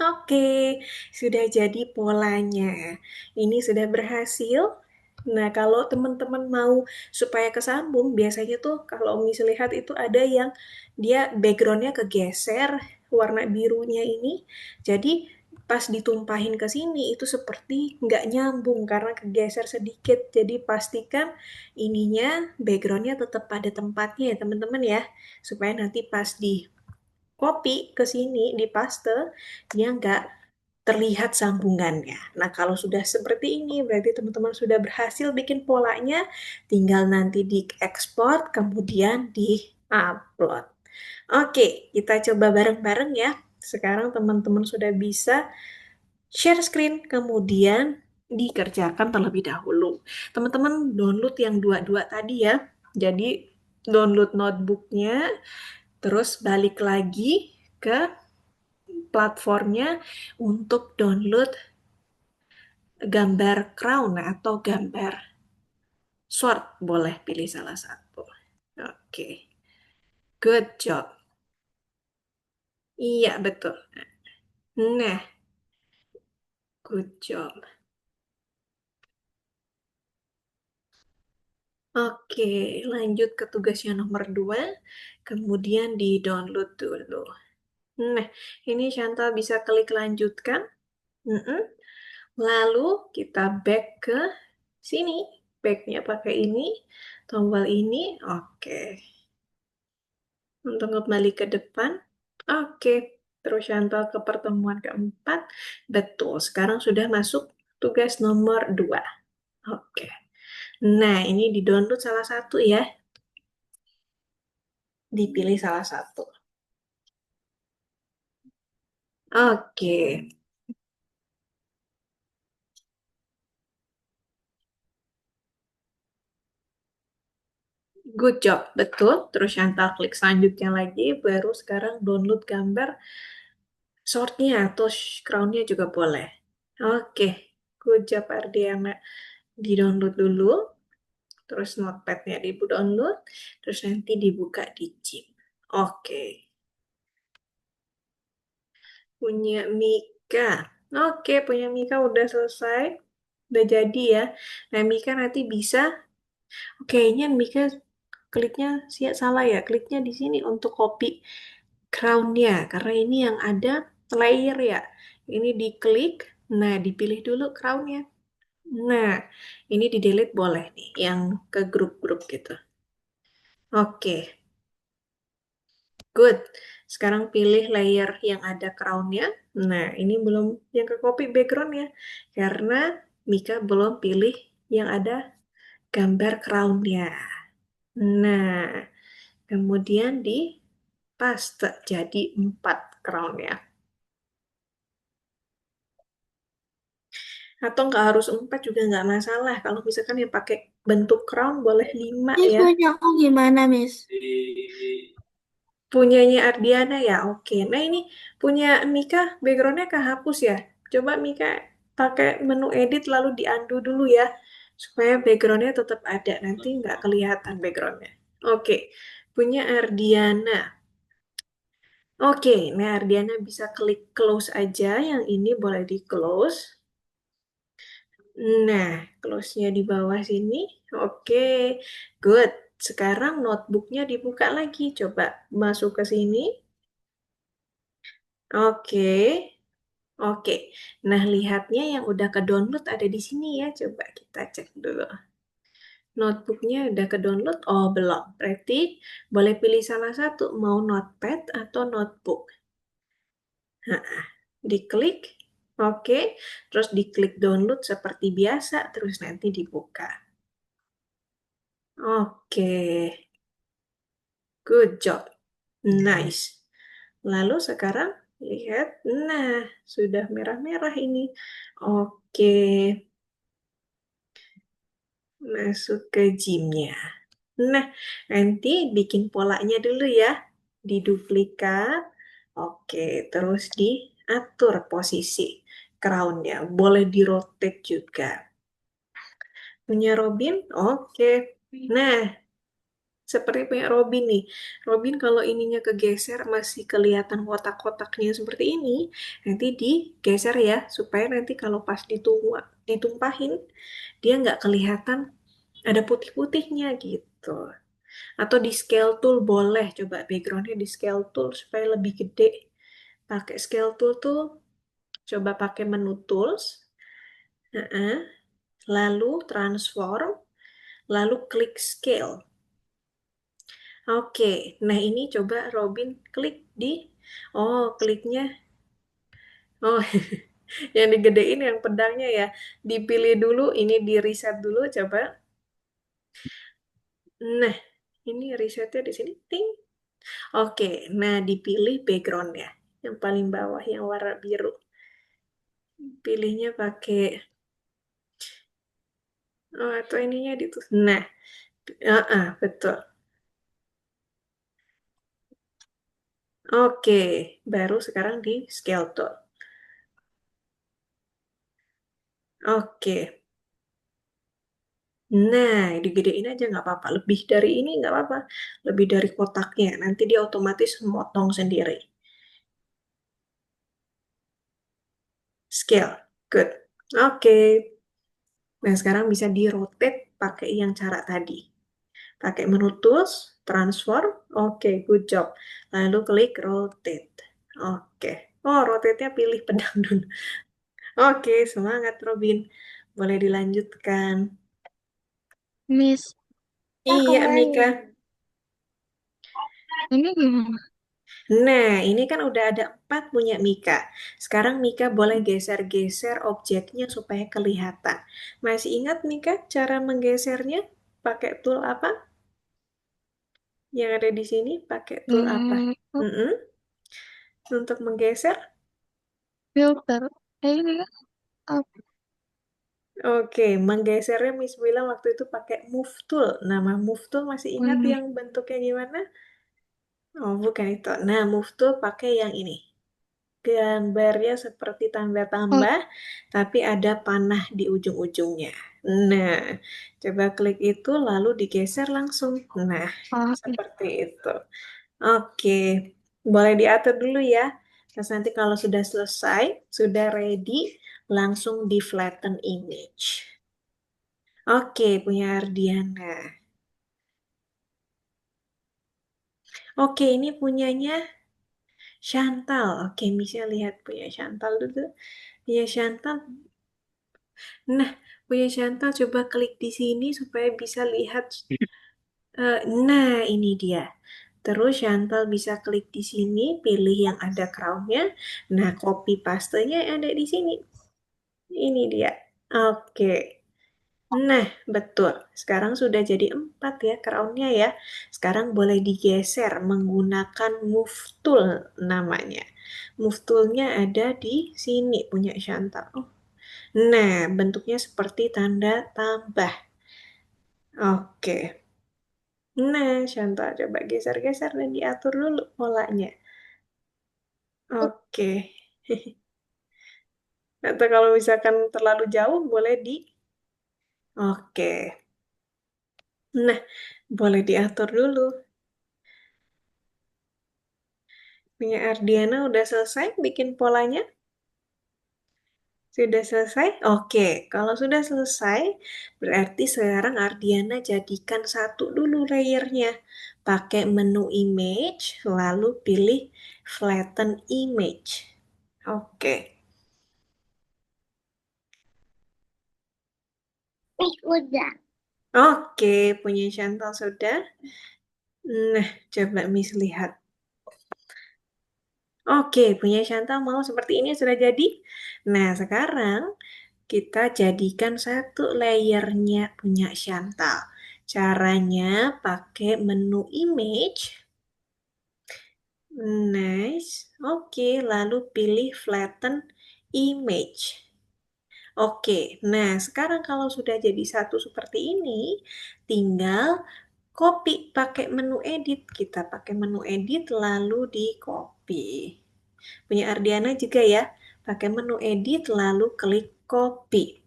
A: Oke, sudah jadi polanya. Ini sudah berhasil. Nah, kalau teman-teman mau supaya kesambung, biasanya tuh kalau misalnya lihat itu ada yang dia backgroundnya kegeser, warna birunya ini. Jadi pas ditumpahin ke sini itu seperti nggak nyambung karena kegeser sedikit. Jadi pastikan ininya backgroundnya tetap pada tempatnya ya teman-teman ya. Supaya nanti pas di copy ke sini, di paste, dia nggak terlihat sambungannya. Nah, kalau sudah seperti ini, berarti teman-teman sudah berhasil bikin polanya, tinggal nanti diekspor, kemudian di-upload. Oke, kita coba bareng-bareng ya. Sekarang teman-teman sudah bisa share screen, kemudian dikerjakan terlebih dahulu. Teman-teman download yang dua-dua tadi ya. Jadi, download notebooknya, terus balik lagi ke platformnya untuk download gambar crown atau gambar sword. Boleh pilih salah satu. Oke, good job. Iya, betul. Nah, good job. Oke, lanjut ke tugas yang nomor 2. Kemudian di-download dulu. Nah, ini Chantal bisa klik lanjutkan. Mm-mm. Lalu kita back ke sini. Backnya pakai ini, tombol ini. Oke. Untuk kembali ke depan. Oke, terus Chantal ke pertemuan keempat. Betul, sekarang sudah masuk tugas nomor 2. Oke. Nah, ini di-download salah satu ya. Dipilih salah satu. Oke, good job. Betul. Terus Chantal klik selanjutnya lagi. Baru sekarang download gambar shortnya atau crownnya juga boleh. Oke, good job Ardiana. Di-download dulu. Terus notepadnya di-download, terus nanti dibuka di Gym. Oke, punya Mika. Oke, punya Mika udah selesai. Udah jadi ya. Nah, Mika nanti bisa, kayaknya Mika kliknya salah ya. Kliknya di sini untuk copy crown-nya. Karena ini yang ada layer ya. Ini diklik, nah dipilih dulu crown-nya. Nah, ini di-delete boleh nih, yang ke grup-grup gitu. Oke, good. Sekarang pilih layer yang ada crown-nya. Nah, ini belum yang ke copy background-nya. Karena Mika belum pilih yang ada gambar crown-nya. Nah, kemudian di paste jadi 4 crown-nya. Atau nggak harus 4 juga nggak masalah. Kalau misalkan yang pakai bentuk crown boleh 5
B: Miss
A: ya.
B: punya aku gimana, Miss?
A: Punyanya Ardiana ya, oke. Nah ini punya Mika, backgroundnya kehapus ya. Coba Mika pakai menu edit lalu di-undo dulu ya. Supaya backgroundnya tetap ada, nanti nggak kelihatan backgroundnya. Oke, punya Ardiana. Oke, nah Ardiana bisa klik close aja, yang ini boleh di-close. Nah, close-nya di bawah sini. Oke, good. Sekarang notebooknya dibuka lagi. Coba masuk ke sini. Oke, oke. Nah, lihatnya yang udah ke-download ada di sini ya. Coba kita cek dulu. Notebooknya udah ke-download? Oh, belum. Berarti boleh pilih salah satu, mau notepad atau notebook. Nah, diklik, oke. Terus diklik download seperti biasa, terus nanti dibuka. Oke, good job. Nice. Lalu sekarang lihat, nah sudah merah-merah ini. Oke, masuk ke gymnya. Nah, nanti bikin polanya dulu ya. Diduplikat. Oke, terus diatur posisi crownnya. Boleh di-rotate juga. Punya Robin? Oke. Nah, seperti punya Robin nih. Robin kalau ininya kegeser masih kelihatan kotak-kotaknya seperti ini. Nanti digeser ya, supaya nanti kalau pas ditumpahin, dia nggak kelihatan ada putih-putihnya gitu. Atau di scale tool boleh, coba backgroundnya di scale tool supaya lebih gede. Pakai scale tool tuh, coba pakai menu tools, Heeh. Lalu transform, lalu klik scale. Oke, nah ini coba Robin klik kliknya, oh yang digedein yang pedangnya ya, dipilih dulu, ini di reset dulu coba. Nah, ini resetnya di sini, ting. Oke, nah dipilih backgroundnya, yang paling bawah yang warna biru. Pilihnya pakai, atau ininya ditus. Nah, betul. Oke, baru sekarang di scale tool. Oke, nah digedein aja nggak apa-apa. Lebih dari ini nggak apa-apa. Lebih dari kotaknya. Nanti dia otomatis motong sendiri. Scale, good. Oke, nah sekarang bisa di rotate pakai yang cara tadi. Pakai menu tools, transform. Oke, good job. Lalu klik rotate. Oke. Oh, rotate-nya pilih pedang dulu. Oke, semangat Robin. Boleh dilanjutkan.
B: Miss,
A: Iya, Mika.
B: ini gimana?
A: Nah, ini kan udah ada 4 punya Mika. Sekarang Mika boleh geser-geser objeknya supaya kelihatan. Masih ingat Mika cara menggesernya? Pakai tool apa? Yang ada di sini pakai tool apa?
B: Oh,
A: Mm-mm. Untuk menggeser?
B: filter. Ini kan apa?
A: Oke, menggesernya Miss bilang waktu itu pakai move tool. Nama move tool masih ingat
B: Ini.
A: yang bentuknya gimana? Oh, bukan itu. Nah, move tool pakai yang ini. Gambarnya seperti tanda
B: Oh,
A: tambah, tapi ada panah di ujung-ujungnya. Nah, coba klik itu lalu digeser langsung. Nah,
B: oh,
A: seperti itu. Oke, boleh diatur dulu ya. Terus nanti kalau sudah selesai, sudah ready, langsung di flatten image. Oke, punya Ardiana. Oke, ini punyanya Chantal. Oke, bisa lihat punya Chantal dulu. Punya Chantal. Nah, punya Chantal coba klik di sini supaya bisa lihat. Nah, ini dia. Terus Chantal bisa klik di sini, pilih yang ada crownnya. Nah, copy pastenya ada di sini. Ini dia. Oke. Nah, betul. Sekarang sudah jadi 4 ya crownnya ya. Sekarang boleh digeser menggunakan move tool namanya. Move toolnya ada di sini punya Chantal. Oh, nah, bentuknya seperti tanda tambah. Oke. Nah, Shanta coba geser-geser dan diatur dulu polanya. Oke. Atau kalau misalkan terlalu jauh, boleh di... Oke. Nah, boleh diatur dulu. Punya Ardiana udah selesai bikin polanya? Sudah selesai? Oke, kalau sudah selesai, berarti sekarang Ardiana jadikan satu dulu layernya. pakai menu image, lalu pilih flatten image. Oke.
B: Udah.
A: Oke, punya Chantal sudah. Nah, coba Miss lihat. Oke, punya Chantal mau seperti ini sudah jadi. Nah, sekarang kita jadikan satu layernya punya Chantal. Caranya pakai menu image. Nice. Oke, lalu pilih flatten image. Oke, nah sekarang kalau sudah jadi satu seperti ini, tinggal copy pakai menu edit. Kita pakai menu edit lalu di copy. Punya Ardiana juga ya, pakai menu edit lalu klik copy.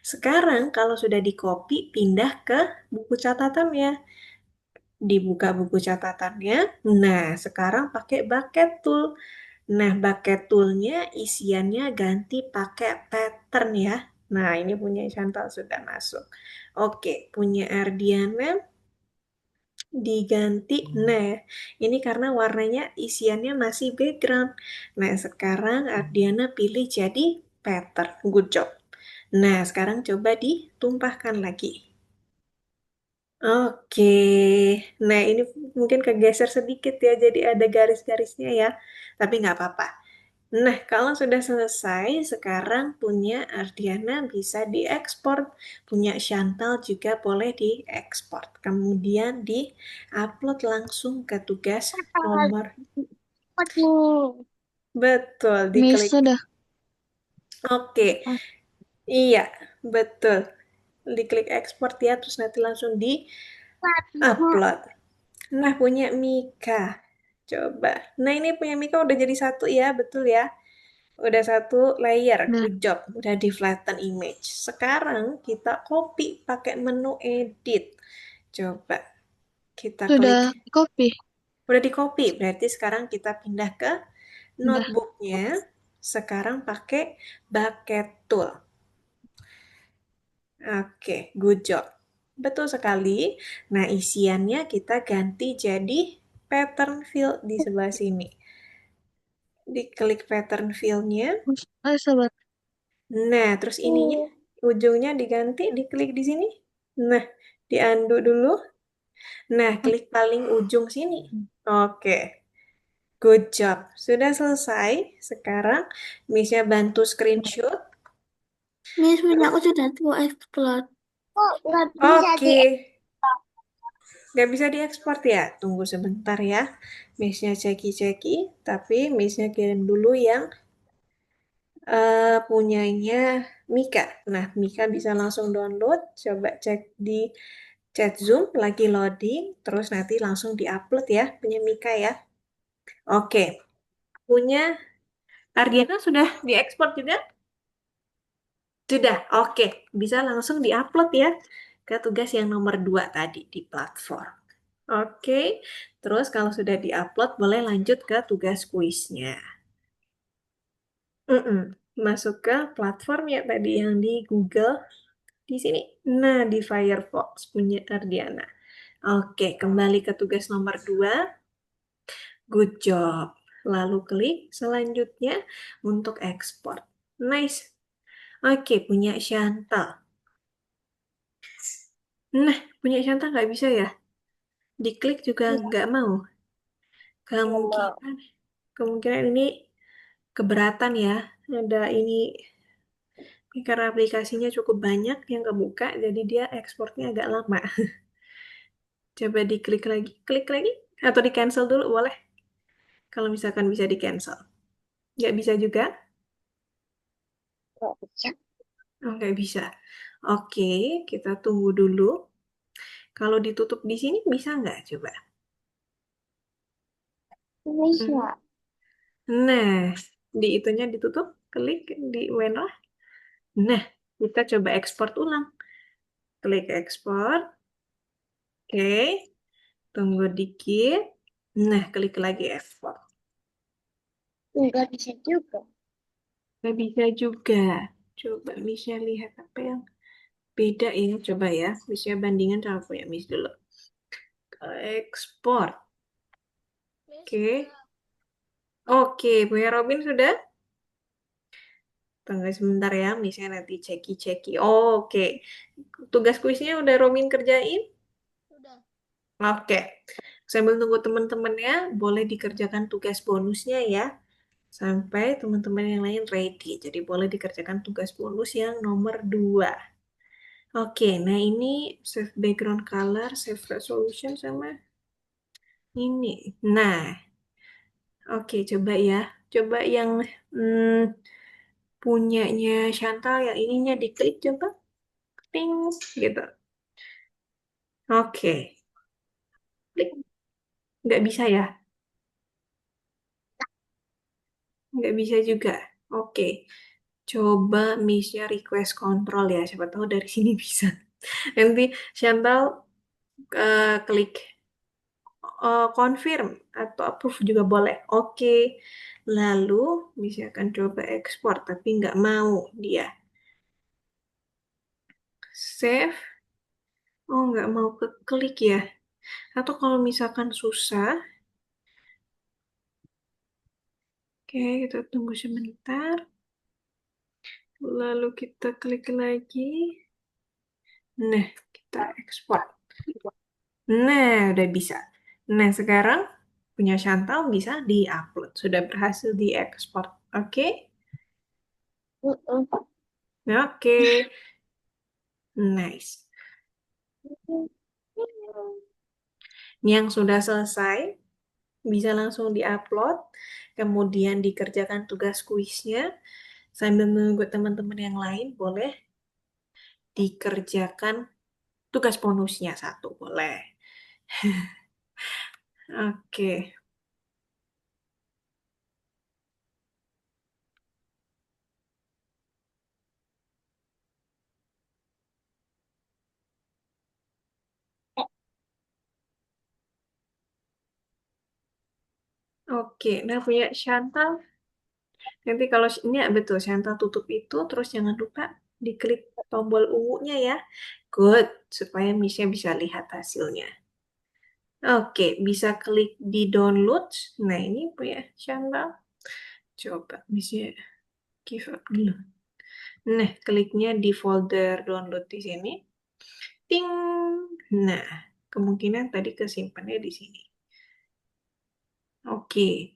A: Sekarang kalau sudah di copy, pindah ke buku catatannya. Dibuka buku catatannya. Nah, sekarang pakai bucket tool. Nah, bucket toolnya isiannya ganti pakai pattern ya. Nah, ini punya Chantal sudah masuk. Oke, punya Ardiana diganti. Nah, ini karena warnanya isiannya masih background. Nah, sekarang Ardiana pilih jadi pattern. Good job. Nah, sekarang coba ditumpahkan lagi. Oke, nah ini mungkin kegeser sedikit ya, jadi ada garis-garisnya ya, tapi nggak apa-apa. Nah, kalau sudah selesai, sekarang punya Ardiana bisa diekspor, punya Chantal juga boleh diekspor. Kemudian di-upload langsung ke tugas nomor.
B: Aduh.
A: Betul,
B: Miss
A: diklik.
B: sudah.
A: Oke, iya, betul. Diklik ekspor ya, terus nanti langsung di-upload. Nah, punya Mika. Coba. Nah, ini punya Mika udah jadi satu ya, betul ya? Udah satu layer,
B: Udah.
A: good job. Udah di flatten image. Sekarang kita copy pakai menu edit. Coba kita klik.
B: Sudah copy.
A: Udah di copy, berarti sekarang kita pindah ke
B: Udah.
A: notebooknya. Sekarang pakai bucket tool. Oke, good job. Betul sekali. Nah, isiannya kita ganti jadi pattern fill di sebelah sini. Diklik pattern fill-nya.
B: Ayo sabar.
A: Nah, terus ininya, ujungnya diganti, diklik di sini. Nah, di-undo dulu. Nah, klik paling ujung sini. Oke, good job. Sudah selesai. Sekarang Misha bantu screenshot.
B: Miss, punya
A: Terus,
B: aku sudah tuh explode. Oh, nggak bisa
A: oke.
B: di.
A: Nggak bisa diekspor ya? Tunggu sebentar ya. Misnya ceki-ceki, tapi Misnya kirim dulu yang punyanya Mika. Nah, Mika bisa langsung download. Coba cek di chat Zoom lagi loading, terus nanti langsung diupload ya punya Mika ya. Oke, punya Ardiana sudah diekspor juga? Sudah, oke. Bisa langsung diupload ya ke tugas yang nomor 2 tadi di platform. Oke, terus kalau sudah diupload boleh lanjut ke tugas kuisnya. Mm-mm. Masuk ke platform ya tadi yang di Google di sini. Nah, di Firefox punya Ardiana. Oke, kembali ke tugas nomor 2. Good job. Lalu klik selanjutnya untuk ekspor. Nice. Oke, punya Chantal. Nah, punya Chantal nggak bisa ya? Diklik juga nggak mau. Kemungkinan, kemungkinan ini keberatan ya. Ada ini karena aplikasinya cukup banyak yang kebuka, jadi dia ekspornya agak lama. Coba diklik lagi, klik lagi, atau di cancel dulu boleh. Kalau misalkan bisa di cancel. Nggak bisa juga?
B: Nggak bisa.
A: Oh, nggak bisa. Oke, kita tunggu dulu. Kalau ditutup di sini bisa nggak coba? Hmm.
B: Bisa.
A: Nah, di itunya ditutup, klik di merah. Nah, kita coba ekspor ulang. Klik ekspor. Oke, tunggu dikit. Nah, klik lagi ekspor.
B: Nggak bisa juga.
A: Nggak bisa juga. Coba Misha lihat apa yang beda ini. Coba ya, Misha bandingin sama punya Miss dulu. Ekspor.
B: Miss,
A: Oke.
B: udah.
A: Oke, punya Robin sudah? Tunggu sebentar ya, misalnya nanti ceki-ceki. Oke. Tugas kuisnya udah Robin kerjain?
B: Udah.
A: Oke. Sambil tunggu teman-temannya, boleh dikerjakan tugas bonusnya ya. Sampai teman-teman yang lain ready. Jadi boleh dikerjakan tugas bonus yang nomor 2. Oke, nah ini save background color, save resolution sama ini. Nah, oke coba ya. Coba yang punyanya Chantal yang ininya diklik coba. Ting, gitu. Oke, klik. Nggak bisa ya? Nggak bisa juga. Oke, coba Miss-nya request control ya. Siapa tahu dari sini bisa. Nanti Chantal klik confirm atau approve juga boleh. Oke. Lalu misalkan coba ekspor tapi nggak mau dia. Save. Oh, nggak mau ke klik ya. Atau kalau misalkan susah, oke kita tunggu sebentar. Lalu kita klik lagi. Nah, kita ekspor. Nah, udah bisa. Nah, sekarang punya Chantal bisa di-upload. Sudah berhasil diekspor. Oke? Oke. Nice. Yang sudah selesai, bisa langsung diupload. Kemudian dikerjakan tugas kuisnya. Sambil menunggu teman-teman yang lain, boleh dikerjakan tugas bonusnya satu. Boleh. Oke. Oke. Nah, punya Chantal. Nanti kalau ini ya, betul, Chantal tutup itu, terus jangan lupa diklik tombol ungunya ya. Good, supaya Misha bisa lihat hasilnya. Oke, bisa klik di download. Nah, ini punya Chantal. Coba Misha give up dulu. Nah, kliknya di folder download di sini. Ting. Nah, kemungkinan tadi kesimpannya di sini. Oke,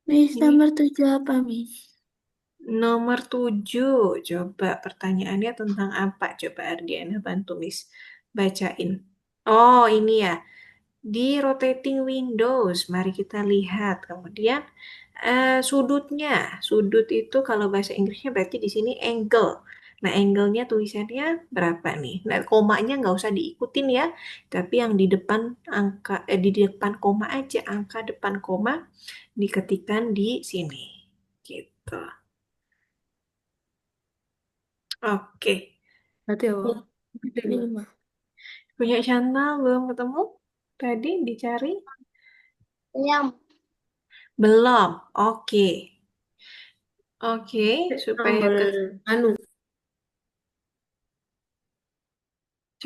B: Miss,
A: ini
B: nomor 7 apa, Miss?
A: nomor 7. Coba pertanyaannya tentang apa? Coba Ardiana bantu Miss bacain. Oh, ini ya. Di rotating windows, mari kita lihat. Kemudian sudutnya. Sudut itu kalau bahasa Inggrisnya berarti di sini angle. Nah, angle-nya tulisannya berapa nih? Nah, komanya nggak usah diikutin ya. Tapi yang di depan di depan koma aja, angka depan koma diketikkan di sini. Gitu. Oke.
B: Berarti apa? Lima.
A: Punya Chantal belum ketemu? Tadi dicari?
B: Yang
A: Belum. Oke. Oke, supaya
B: nomor
A: ke
B: anu.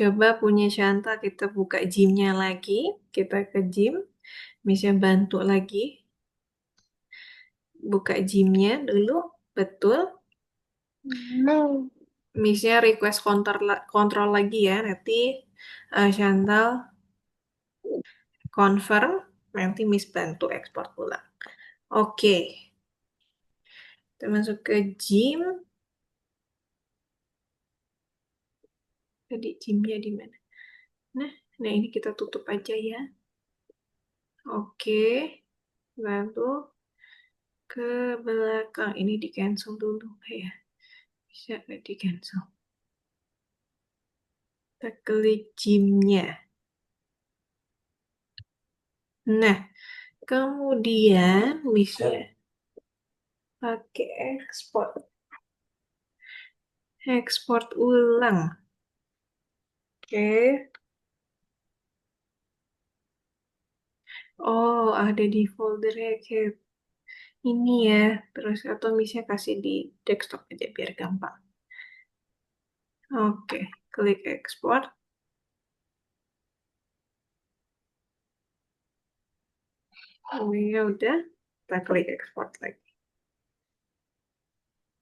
A: coba punya Chantal kita buka gymnya lagi. Kita ke gym. Bisa bantu lagi. Buka gymnya dulu. Betul.
B: No.
A: Misalnya request kontrol lagi ya. Nanti Chantal confirm. Nanti Miss bantu ekspor ulang. Oke. Kita masuk ke gym. Tadi gymnya di mana? Nah, ini kita tutup aja ya. Oke. Lalu ke belakang. Ini di cancel dulu ya. Bisa nggak di cancel? Kita klik gymnya. Nah, kemudian bisa pakai ekspor. Ekspor ulang. Oke. Oh, ada di folder kayak ini ya. Terus atau misalnya kasih di desktop aja biar gampang. Oke, klik ekspor. Oh ya udah, kita klik export lagi.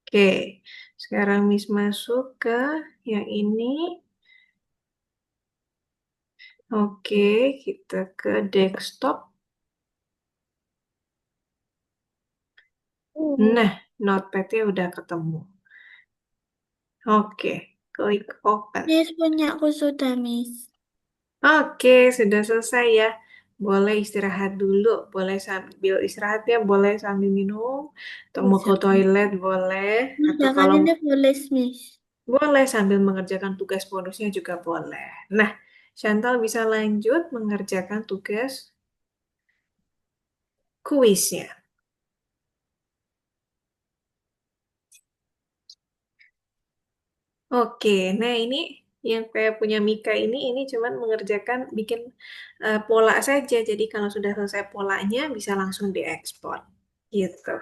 A: Oke, sekarang Miss masuk ke yang ini. Oke, kita ke desktop.
B: Hmm.
A: Nah, notepad-nya udah ketemu. Oke, klik open.
B: Miss punya aku sudah, Miss.
A: Oke, sudah selesai ya. Boleh istirahat dulu, boleh sambil istirahatnya, boleh sambil minum, atau mau ke
B: Bisa.
A: toilet boleh, atau
B: Misalkan
A: kalau
B: ini tulis, Miss.
A: boleh sambil mengerjakan tugas bonusnya juga boleh. Nah, Chantal bisa lanjut mengerjakan tugas kuisnya. Oke, nah ini yang kayak punya Mika ini cuman mengerjakan bikin pola saja. Jadi kalau sudah selesai polanya bisa langsung diekspor. Gitu.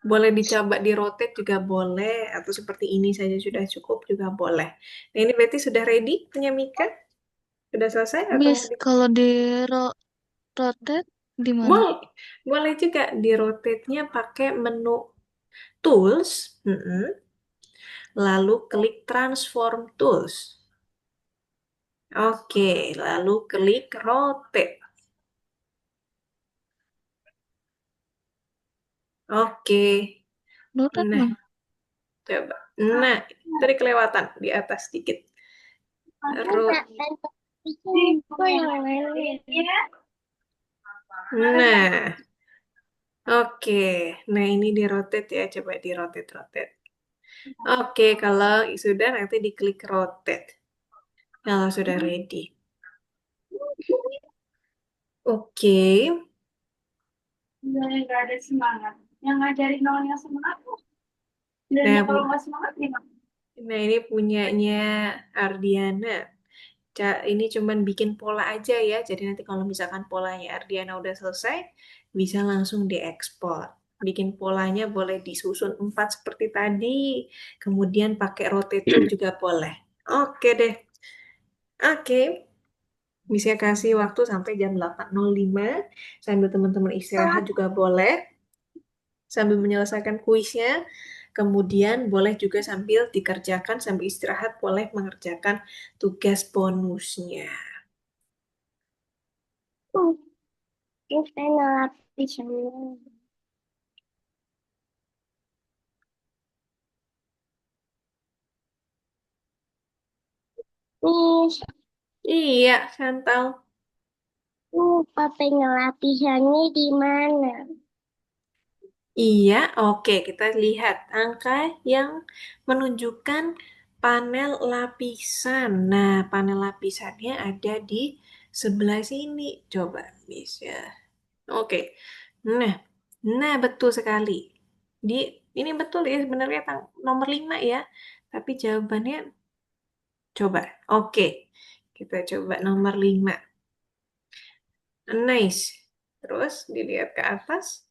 A: Boleh dicoba di rotate juga boleh, atau seperti ini saja sudah cukup juga boleh. Nah ini berarti sudah ready punya Mika? Sudah selesai atau
B: Miss,
A: mau di...
B: kalau di rotate di mana?
A: Boleh, boleh juga di rotate-nya pakai menu tools, lalu klik transform tools. Oke, lalu klik rotate. Oke,
B: Rotate
A: nah
B: mana?
A: coba. Nah, tadi kelewatan di atas sedikit. Rot. Nah, oke. Nah, ini di rotate ya. Coba di rotate-rotate. Oke, kalau sudah nanti diklik rotate. Kalau sudah ready. Oke.
B: Nggak ada semangat. Yang ngajarin orang yang semangat tuh. Dan
A: Nah,
B: kalau nggak semangat gimana?
A: nah ini punyanya Ardiana. Ini cuman bikin pola aja ya. Jadi nanti kalau misalkan polanya Ardiana udah selesai, bisa langsung diekspor. Bikin polanya boleh disusun 4 seperti tadi. Kemudian pakai rotate tool juga boleh. Oke deh. Oke. Bisa kasih waktu sampai jam 8.05. Sambil teman-teman istirahat juga boleh. Sambil menyelesaikan kuisnya. Kemudian boleh juga sambil dikerjakan, sambil istirahat boleh mengerjakan tugas bonusnya.
B: Kita ngelapis semua. Miss,
A: Iya, Chantal.
B: pakai ngelapisannya di mana?
A: Iya, oke. Kita lihat angka yang menunjukkan panel lapisan. Nah, panel lapisannya ada di sebelah sini. Coba bisa. Oke. Nah, nah betul sekali. Di ini betul ya sebenarnya nomor 5 ya. Tapi jawabannya coba. Oke. Kita coba nomor 5. Nice. Terus dilihat ke atas.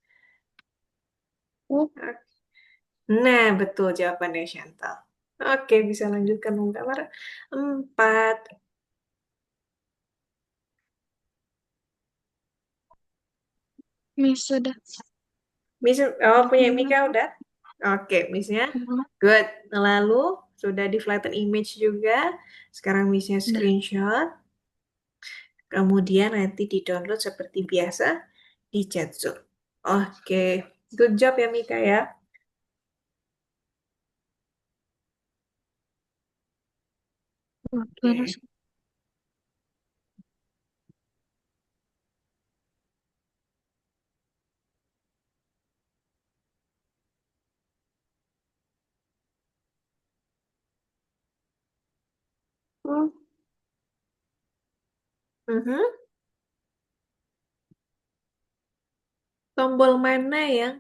A: Nah, betul jawabannya Chantal. Oke, bisa lanjutkan nomor 4.
B: Miss, sudah.
A: Miss, oh punya Mika udah? Oke, Missnya good. Lalu sudah di flatten image juga. Sekarang Missnya
B: Udah.
A: screenshot. Kemudian nanti di-download seperti biasa di chat Zoom. Oke, good job ya Mika ya.
B: Terus,
A: Oke.
B: hmm,
A: Mhm. Tombol mana yang?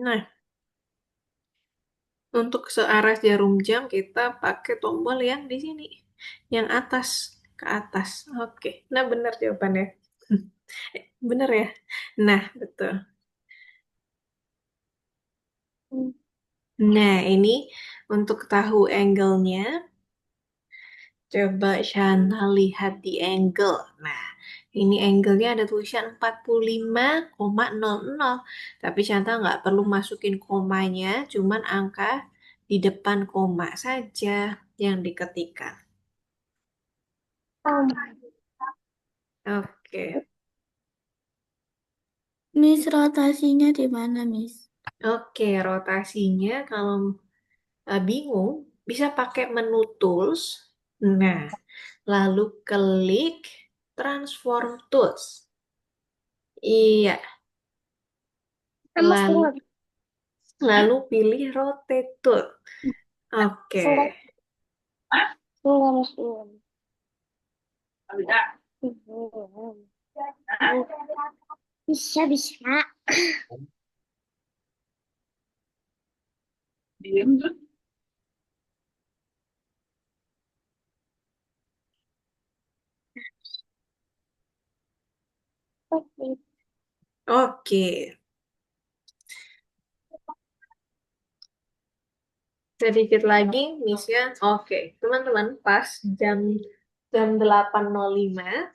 A: Nah, untuk searah jarum jam kita pakai tombol yang di sini. Yang atas, ke atas. Oke, nah benar jawabannya. Benar ya? Nah, betul.
B: hmm,
A: Nah, ini untuk tahu angle-nya, coba Shana lihat di angle. Nah, Ini angle-nya ada tulisan 45,00. Tapi Shanta nggak perlu masukin komanya, cuman angka di depan koma saja yang diketikkan.
B: Oh,
A: Oke.
B: Miss rotasinya di mana, Miss?
A: Oke, rotasinya kalau bingung, bisa pakai menu tools. Nah, lalu klik transform tools. Iya,
B: Sama
A: lalu
B: surat.
A: lalu pilih rotate tool. Oke.
B: Surat. Surat. Surat. Bisa, bisa. Oke.
A: Oke. Sedikit lagi, Miss-nya. Oke, teman-teman, pas jam jam 8.05.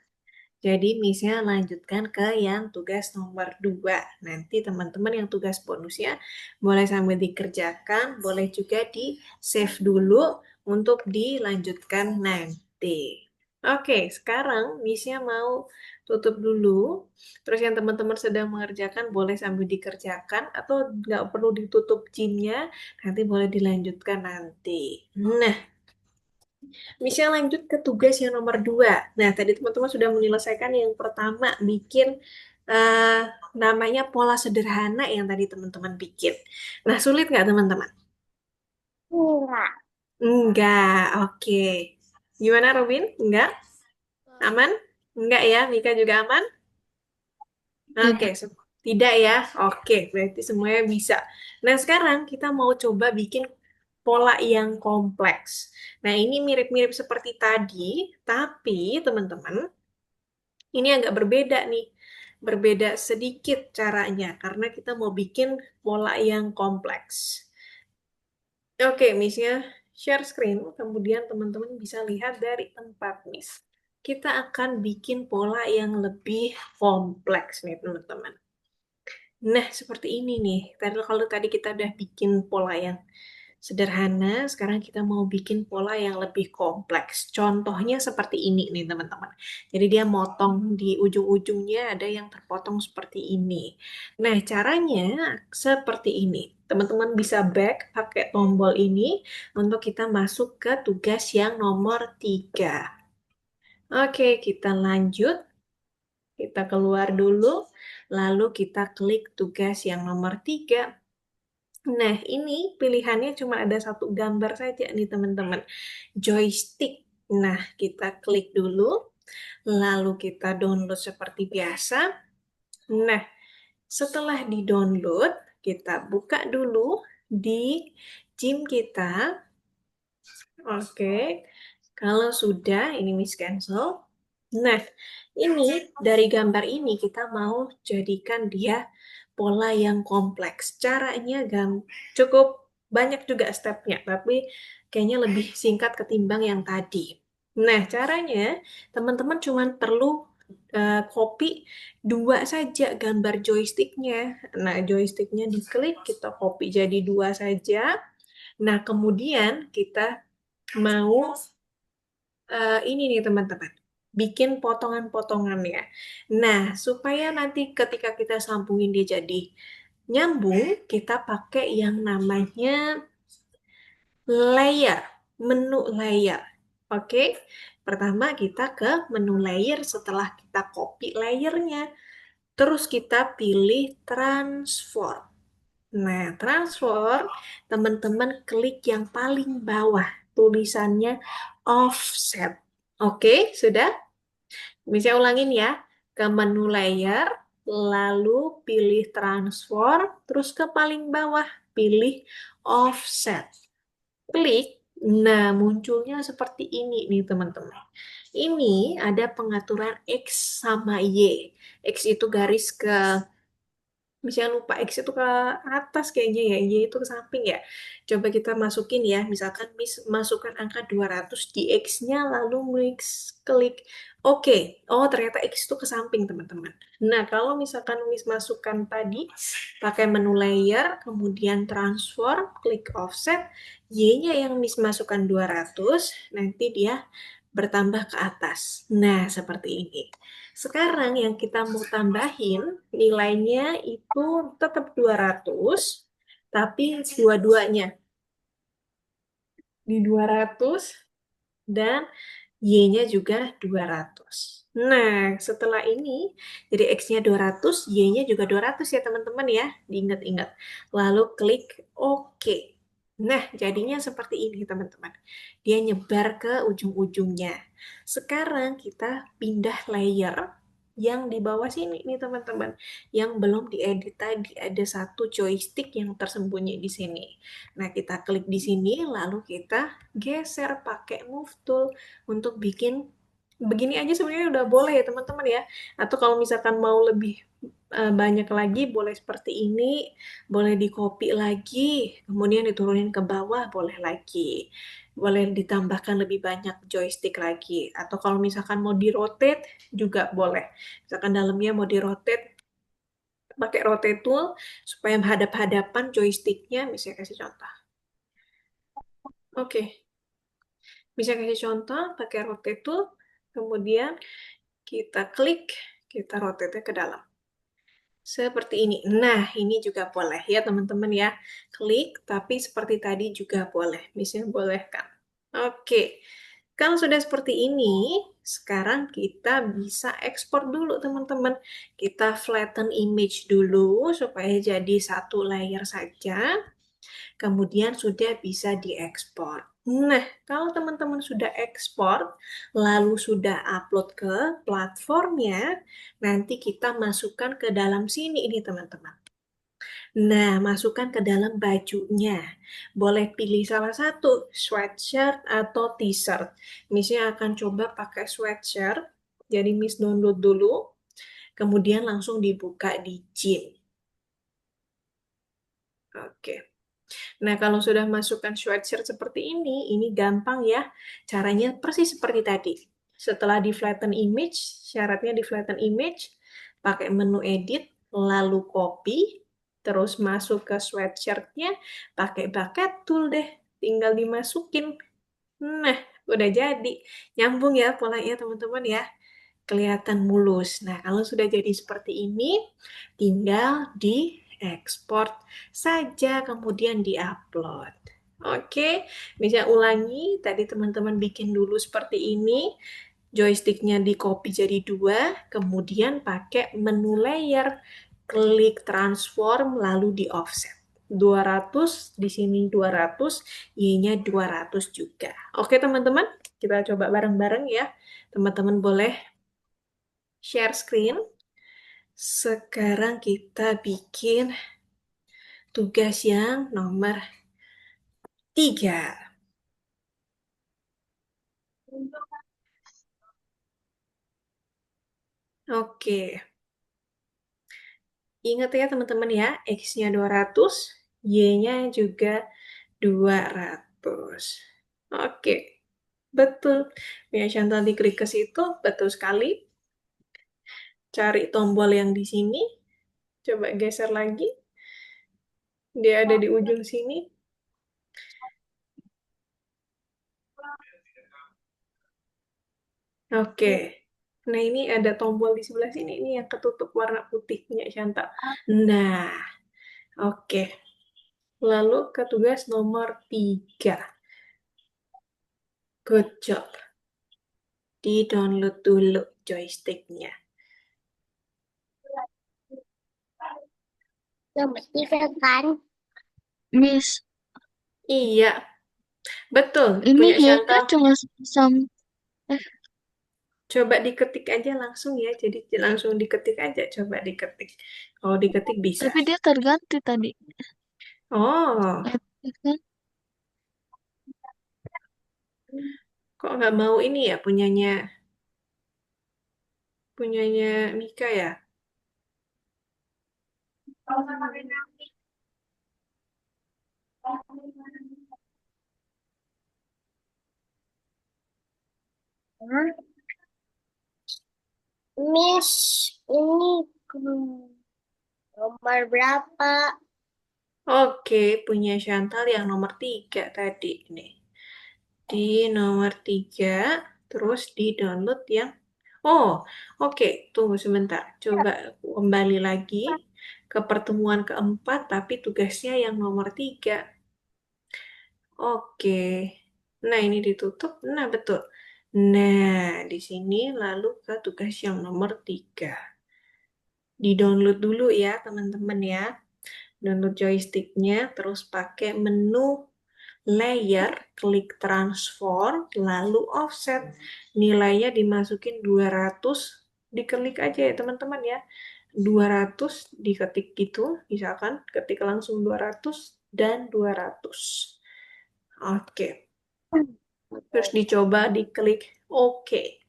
A: Jadi Miss-nya lanjutkan ke yang tugas nomor 2. Nanti teman-teman yang tugas bonusnya boleh sambil dikerjakan, boleh juga di-save dulu untuk dilanjutkan nanti. Oke, sekarang Miss-nya mau tutup dulu. Terus yang teman-teman sedang mengerjakan boleh sambil dikerjakan atau nggak perlu ditutup gymnya, nanti boleh dilanjutkan nanti. Nah, Michelle lanjut ke tugas yang nomor 2. Nah, tadi teman-teman sudah menyelesaikan yang pertama, bikin eh, namanya pola sederhana yang tadi teman-teman bikin. Nah, sulit nggak teman-teman?
B: Enggak.
A: Enggak, oke. Gimana Robin? Enggak? Aman? Enggak ya, Mika juga aman? Oke, tidak ya? Oke, berarti semuanya bisa. Nah, sekarang kita mau coba bikin pola yang kompleks. Nah, ini mirip-mirip seperti tadi, tapi teman-teman, ini agak berbeda nih. Berbeda sedikit caranya, karena kita mau bikin pola yang kompleks. Oke, Miss-nya share screen, kemudian teman-teman bisa lihat dari tempat Miss. Kita akan bikin pola yang lebih kompleks nih, teman-teman. Nah, seperti ini nih. Tadi kalau tadi kita udah bikin pola yang sederhana, sekarang kita mau bikin pola yang lebih kompleks. Contohnya seperti ini nih, teman-teman. Jadi dia motong di ujung-ujungnya ada yang terpotong seperti ini. Nah, caranya seperti ini. Teman-teman bisa back pakai tombol ini untuk kita masuk ke tugas yang nomor 3. Oke, kita lanjut. Kita keluar dulu, lalu kita klik tugas yang nomor 3. Nah, ini pilihannya cuma ada satu gambar saja nih teman-teman. Joystick. Nah, kita klik dulu, lalu kita download seperti biasa. Nah, setelah di-download, kita buka dulu di Gym kita. Oke, kalau sudah, ini Miss Cancel. Nah, ini dari gambar ini kita mau jadikan dia pola yang kompleks. Caranya cukup banyak juga stepnya, tapi kayaknya lebih singkat ketimbang yang tadi. Nah, caranya teman-teman cuma perlu copy dua saja gambar joysticknya. Nah, joysticknya diklik, kita copy jadi dua saja. Nah, kemudian kita mau ini nih teman-teman, bikin potongan-potongan ya. Nah, supaya nanti ketika kita sambungin dia jadi nyambung, kita pakai yang namanya layer, menu layer. Oke, pertama kita ke menu layer setelah kita copy layernya. Terus kita pilih transform. Nah, transform, teman-teman klik yang paling bawah, tulisannya offset. Oke, sudah? Bisa ulangin ya. Ke menu layer, lalu pilih transform, terus ke paling bawah, pilih offset. Klik, nah munculnya seperti ini nih teman-teman. Ini ada pengaturan X sama Y. X itu garis ke Misalnya lupa X itu ke atas kayaknya ya, Y itu ke samping ya. Coba kita masukin ya, misalkan masukkan angka 200 di X-nya, lalu Mix klik. Oke, oh ternyata X itu ke samping teman-teman. Nah, kalau misalkan Miss masukkan tadi, pakai menu layer, kemudian transform, klik offset, Y-nya yang Miss masukkan 200, nanti dia bertambah ke atas. Nah, seperti ini. Sekarang yang kita mau tambahin nilainya itu tetap 200, tapi dua-duanya di 200 dan Y-nya juga 200. Nah, setelah ini, jadi X-nya 200, Y-nya juga 200 ya teman-teman ya. Diingat-ingat. Lalu klik OK. Nah, jadinya seperti ini teman-teman. Dia nyebar ke ujung-ujungnya. Sekarang kita pindah layer yang di bawah sini nih teman-teman. Yang belum diedit tadi. Ada satu joystick yang tersembunyi di sini. Nah, kita klik di sini, lalu kita geser pakai move tool untuk bikin begini aja sebenarnya udah boleh ya teman-teman ya. Atau kalau misalkan mau lebih banyak lagi, boleh seperti ini, boleh di copy lagi, kemudian diturunin ke bawah, boleh lagi. Boleh ditambahkan lebih banyak joystick lagi. Atau kalau misalkan mau di rotate juga boleh. Misalkan dalamnya mau di rotate, pakai rotate tool supaya hadap-hadapan joysticknya, misalnya kasih contoh. Oke, bisa kasih contoh pakai rotate tool, kemudian kita klik, kita rotate ke dalam. Seperti ini. Nah, ini juga boleh ya teman-teman ya. Klik, tapi seperti tadi juga boleh. Misalnya boleh kan. Oke. Kalau sudah seperti ini, sekarang kita bisa ekspor dulu teman-teman. Kita flatten image dulu supaya jadi satu layer saja. Kemudian sudah bisa diekspor. Nah, kalau teman-teman sudah ekspor, lalu sudah upload ke platformnya, nanti kita masukkan ke dalam sini ini teman-teman. Nah, masukkan ke dalam bajunya. Boleh pilih salah satu, sweatshirt atau t-shirt. Misalnya akan coba pakai sweatshirt, jadi Miss download dulu, kemudian langsung dibuka di Gym. Oke. Nah, kalau sudah masukkan sweatshirt seperti ini gampang ya. Caranya persis seperti tadi. Setelah di flatten image, syaratnya di flatten image, pakai menu edit, lalu copy, terus masuk ke sweatshirtnya, pakai bucket tool deh. Tinggal dimasukin. Nah, udah jadi. Nyambung ya polanya teman-teman ya, kelihatan mulus. Nah, kalau sudah jadi seperti ini, tinggal diekspor saja, kemudian diupload. Oke, bisa ulangi. Tadi teman-teman bikin dulu seperti ini. Joysticknya di copy jadi dua, kemudian pakai menu layer, klik transform, lalu di offset. 200, di sini 200, Y-nya 200 juga. Oke teman-teman, kita coba bareng-bareng ya. Teman-teman boleh share screen. Sekarang kita bikin tugas yang nomor 3. Oke, ingat ya teman-teman ya, X-nya 200, Y-nya juga 200. Oke, betul. Ya, Chantal diklik ke situ, betul sekali. Cari tombol yang di sini, coba geser lagi. Dia ada di ujung sini. Oke. Nah, ini ada tombol di sebelah sini. Ini yang ketutup warna putih punya Chantal. Nah, oke. Lalu ke tugas nomor 3. Good job. Di-download dulu joysticknya.
B: Nomor tiga kan? Miss,
A: Iya, betul.
B: ini
A: Punya
B: kayaknya
A: Chantal.
B: cuma sam, eh,
A: Coba diketik aja langsung ya. Jadi langsung diketik aja. Coba diketik. Kalau diketik bisa.
B: tapi dia terganti tadi.
A: Oh,
B: Kan?
A: kok nggak mau ini ya punyanya punyanya Mika ya?
B: Hah? Miss, ini nomor berapa?
A: Oke, punya Chantal yang nomor 3 tadi nih. Di nomor 3, terus di download yang... Oh, oke. Tunggu sebentar. Coba kembali lagi ke pertemuan keempat, tapi tugasnya yang nomor 3. Oke. Nah, ini ditutup. Nah, betul. Nah, di sini lalu ke tugas yang nomor 3. Di-download dulu ya, teman-teman ya. Download joysticknya, terus pakai menu layer, klik transform, lalu offset. Nilainya dimasukin 200, diklik aja ya teman-teman ya. 200 diketik gitu, misalkan ketik langsung 200 dan 200. Oke, terus dicoba diklik OK.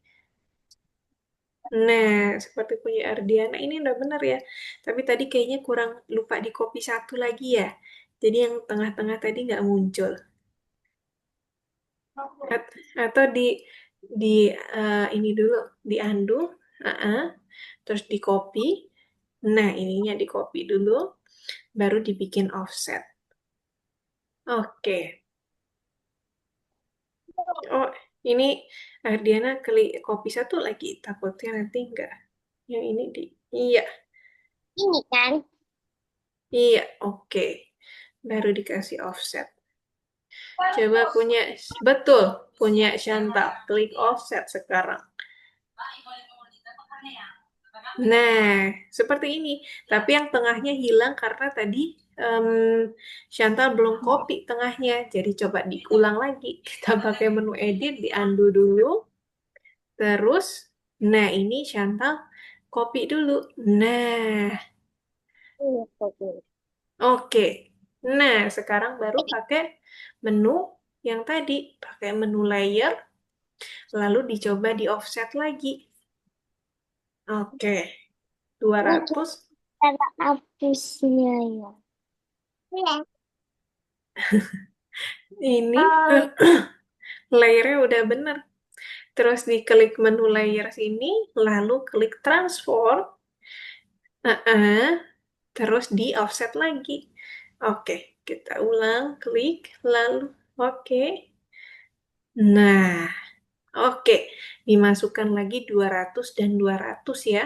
A: Nah, seperti punya Ardiana ini udah bener ya. Tapi tadi kayaknya kurang lupa di copy satu lagi ya. Jadi yang tengah-tengah tadi nggak muncul. Atau di ini dulu, di undo, terus di copy. Nah, ininya di copy dulu, baru dibikin offset. Oke. Oh, ini Ardiana klik copy satu lagi, takutnya nanti enggak. Yang ini di, iya,
B: Ini kan?
A: iya, oke. Baru dikasih offset. Coba punya, betul, punya Chantal. Klik offset sekarang. Nah, seperti ini. Tapi yang tengahnya hilang karena tadi em, Chantal belum copy tengahnya. Jadi coba diulang lagi. Kita pakai menu edit, di undo dulu. Terus, nah ini Chantal copy dulu. Nah,
B: Iya, oke.
A: oke. Nah, sekarang baru pakai menu yang tadi. Pakai menu layer, lalu dicoba di offset lagi. Oke,
B: Ini cuma
A: 200.
B: cara hapusnya ya. Iya.
A: Ini
B: Oh,
A: layernya udah bener. Terus diklik menu layer sini, lalu klik transform, terus di offset lagi. Oke, kita ulang, klik, lalu oke. Nah, oke. Dimasukkan lagi 200 dan 200 ya.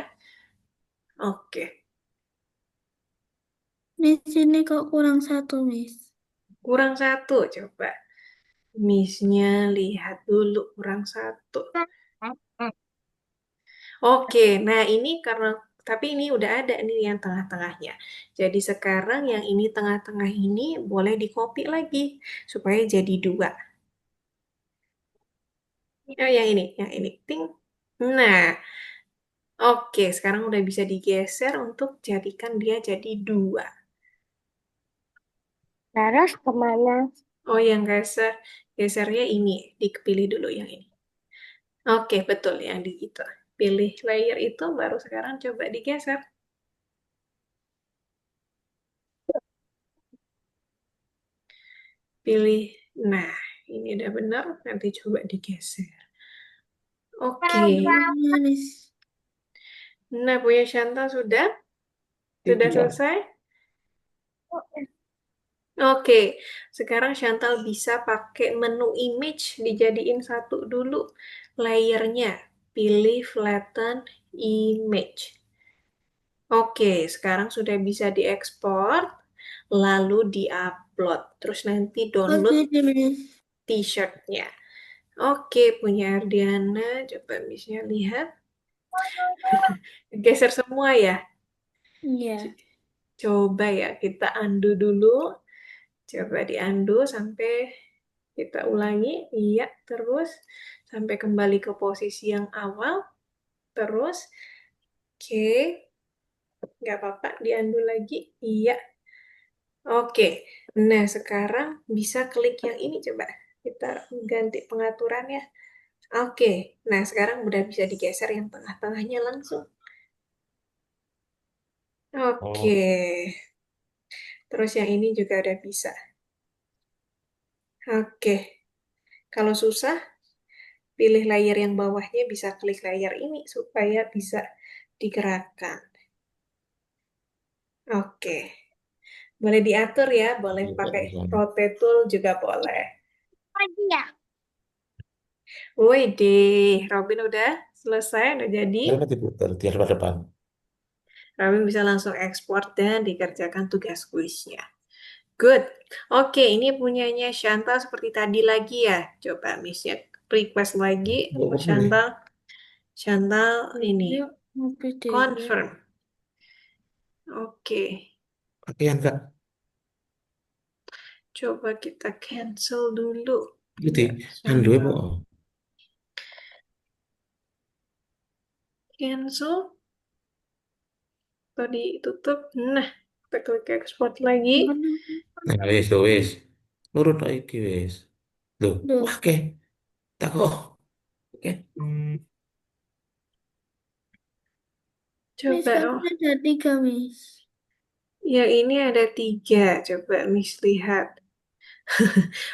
A: Oke,
B: di sini kok kurang satu, Miss.
A: kurang satu. Coba Miss-nya lihat dulu, kurang satu. Oke, nah ini karena tapi ini udah ada nih yang tengah-tengahnya. Jadi sekarang yang ini tengah-tengah ini boleh di-copy lagi supaya jadi dua. Oh, yang ini. Ting. Nah, oke, sekarang udah bisa digeser untuk jadikan dia jadi dua.
B: Terus kemana?
A: Oh, yang gesernya ini, dipilih dulu yang ini. Oke, betul yang di itu. Pilih layer itu, baru sekarang coba digeser. Pilih, nah ini udah benar, nanti coba digeser. Oke,
B: Iya, Miss.
A: nah punya Shanta sudah? Sudah selesai? Oke, sekarang Chantal bisa pakai menu image, dijadiin satu dulu layernya. Pilih flatten image. Oke, sekarang sudah bisa diekspor, lalu diupload. Terus nanti
B: Oke,
A: download
B: deh, Miss.
A: t-shirtnya. Oke, punya Ardiana, coba bisa lihat. Geser semua ya.
B: Iya.
A: C- Coba ya, kita undo dulu. Coba di undo sampai kita ulangi. Iya, terus sampai kembali ke posisi yang awal. Terus, oke, nggak apa-apa, di undo lagi. Iya, oke. Nah, sekarang bisa klik yang ini coba. Kita ganti pengaturannya. Oke, nah sekarang udah bisa digeser yang tengah-tengahnya langsung. Oke, Terus yang ini juga udah bisa. Oke, kalau susah, pilih layer yang bawahnya bisa klik layer ini supaya bisa digerakkan. Oke, boleh diatur ya, boleh
C: Iya, Kak,
A: pakai
C: bisa.
A: rotate tool juga boleh.
B: Lagi ya?
A: Woi deh, Robin udah selesai, udah jadi.
C: Karena diputar di halaman depan.
A: Robin bisa langsung ekspor dan dikerjakan tugas kuisnya. Good. Oke, ini punyanya Chantal seperti tadi lagi ya. Coba Miss ya request lagi
C: Nggak
A: untuk
C: apa nih.
A: Chantal. Chantal ini
B: Dia mau PDW.
A: confirm. Oke,
C: Pakaian, Kak.
A: coba kita cancel dulu.
C: Jadi,
A: Ya,
C: Android
A: Chantal.
C: mau.
A: Cancel. Tadi tutup. Nah, kita klik export lagi.
B: Mana?
C: Nah, wes, tuh, wes. Nurut lagi, wes. Loh,
B: Duh,
C: wah, oke. Tak kok. Oke.
B: Miss
A: Coba,
B: kan
A: oh.
B: ada tiga, Miss.
A: Ya ini ada 3. Coba Miss lihat.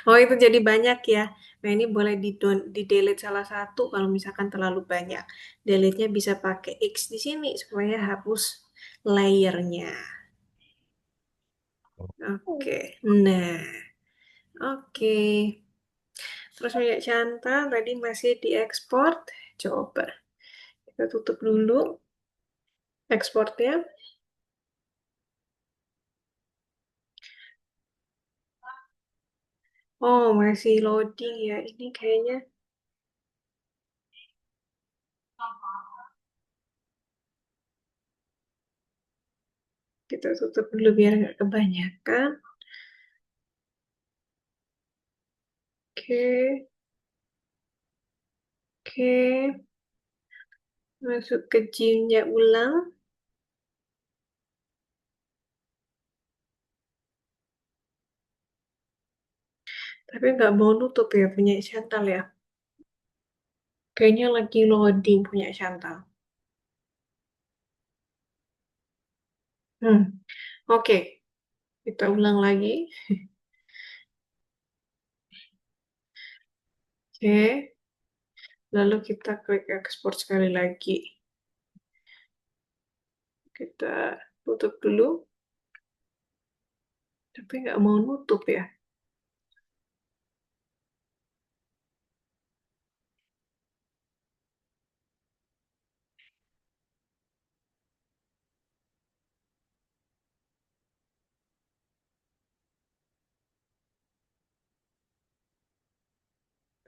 A: Oh, itu jadi banyak ya. Nah, ini boleh di delete salah satu kalau misalkan terlalu banyak. Delete-nya bisa pakai X di sini supaya hapus layernya. Oke. Nah, oke. Terus punya Chantal tadi masih diekspor. Coba kita tutup dulu ekspornya. Oh, masih loading ya. Ini kayaknya kita tutup dulu biar nggak kebanyakan. Oke, oke. Masuk ke gymnya ulang. Tapi nggak mau nutup ya punya Chantal ya. Kayaknya lagi loading punya Chantal. Hmm, oke. Kita ulang lagi. Oke. Lalu kita klik ekspor sekali lagi. Kita tutup dulu. Tapi nggak mau nutup ya.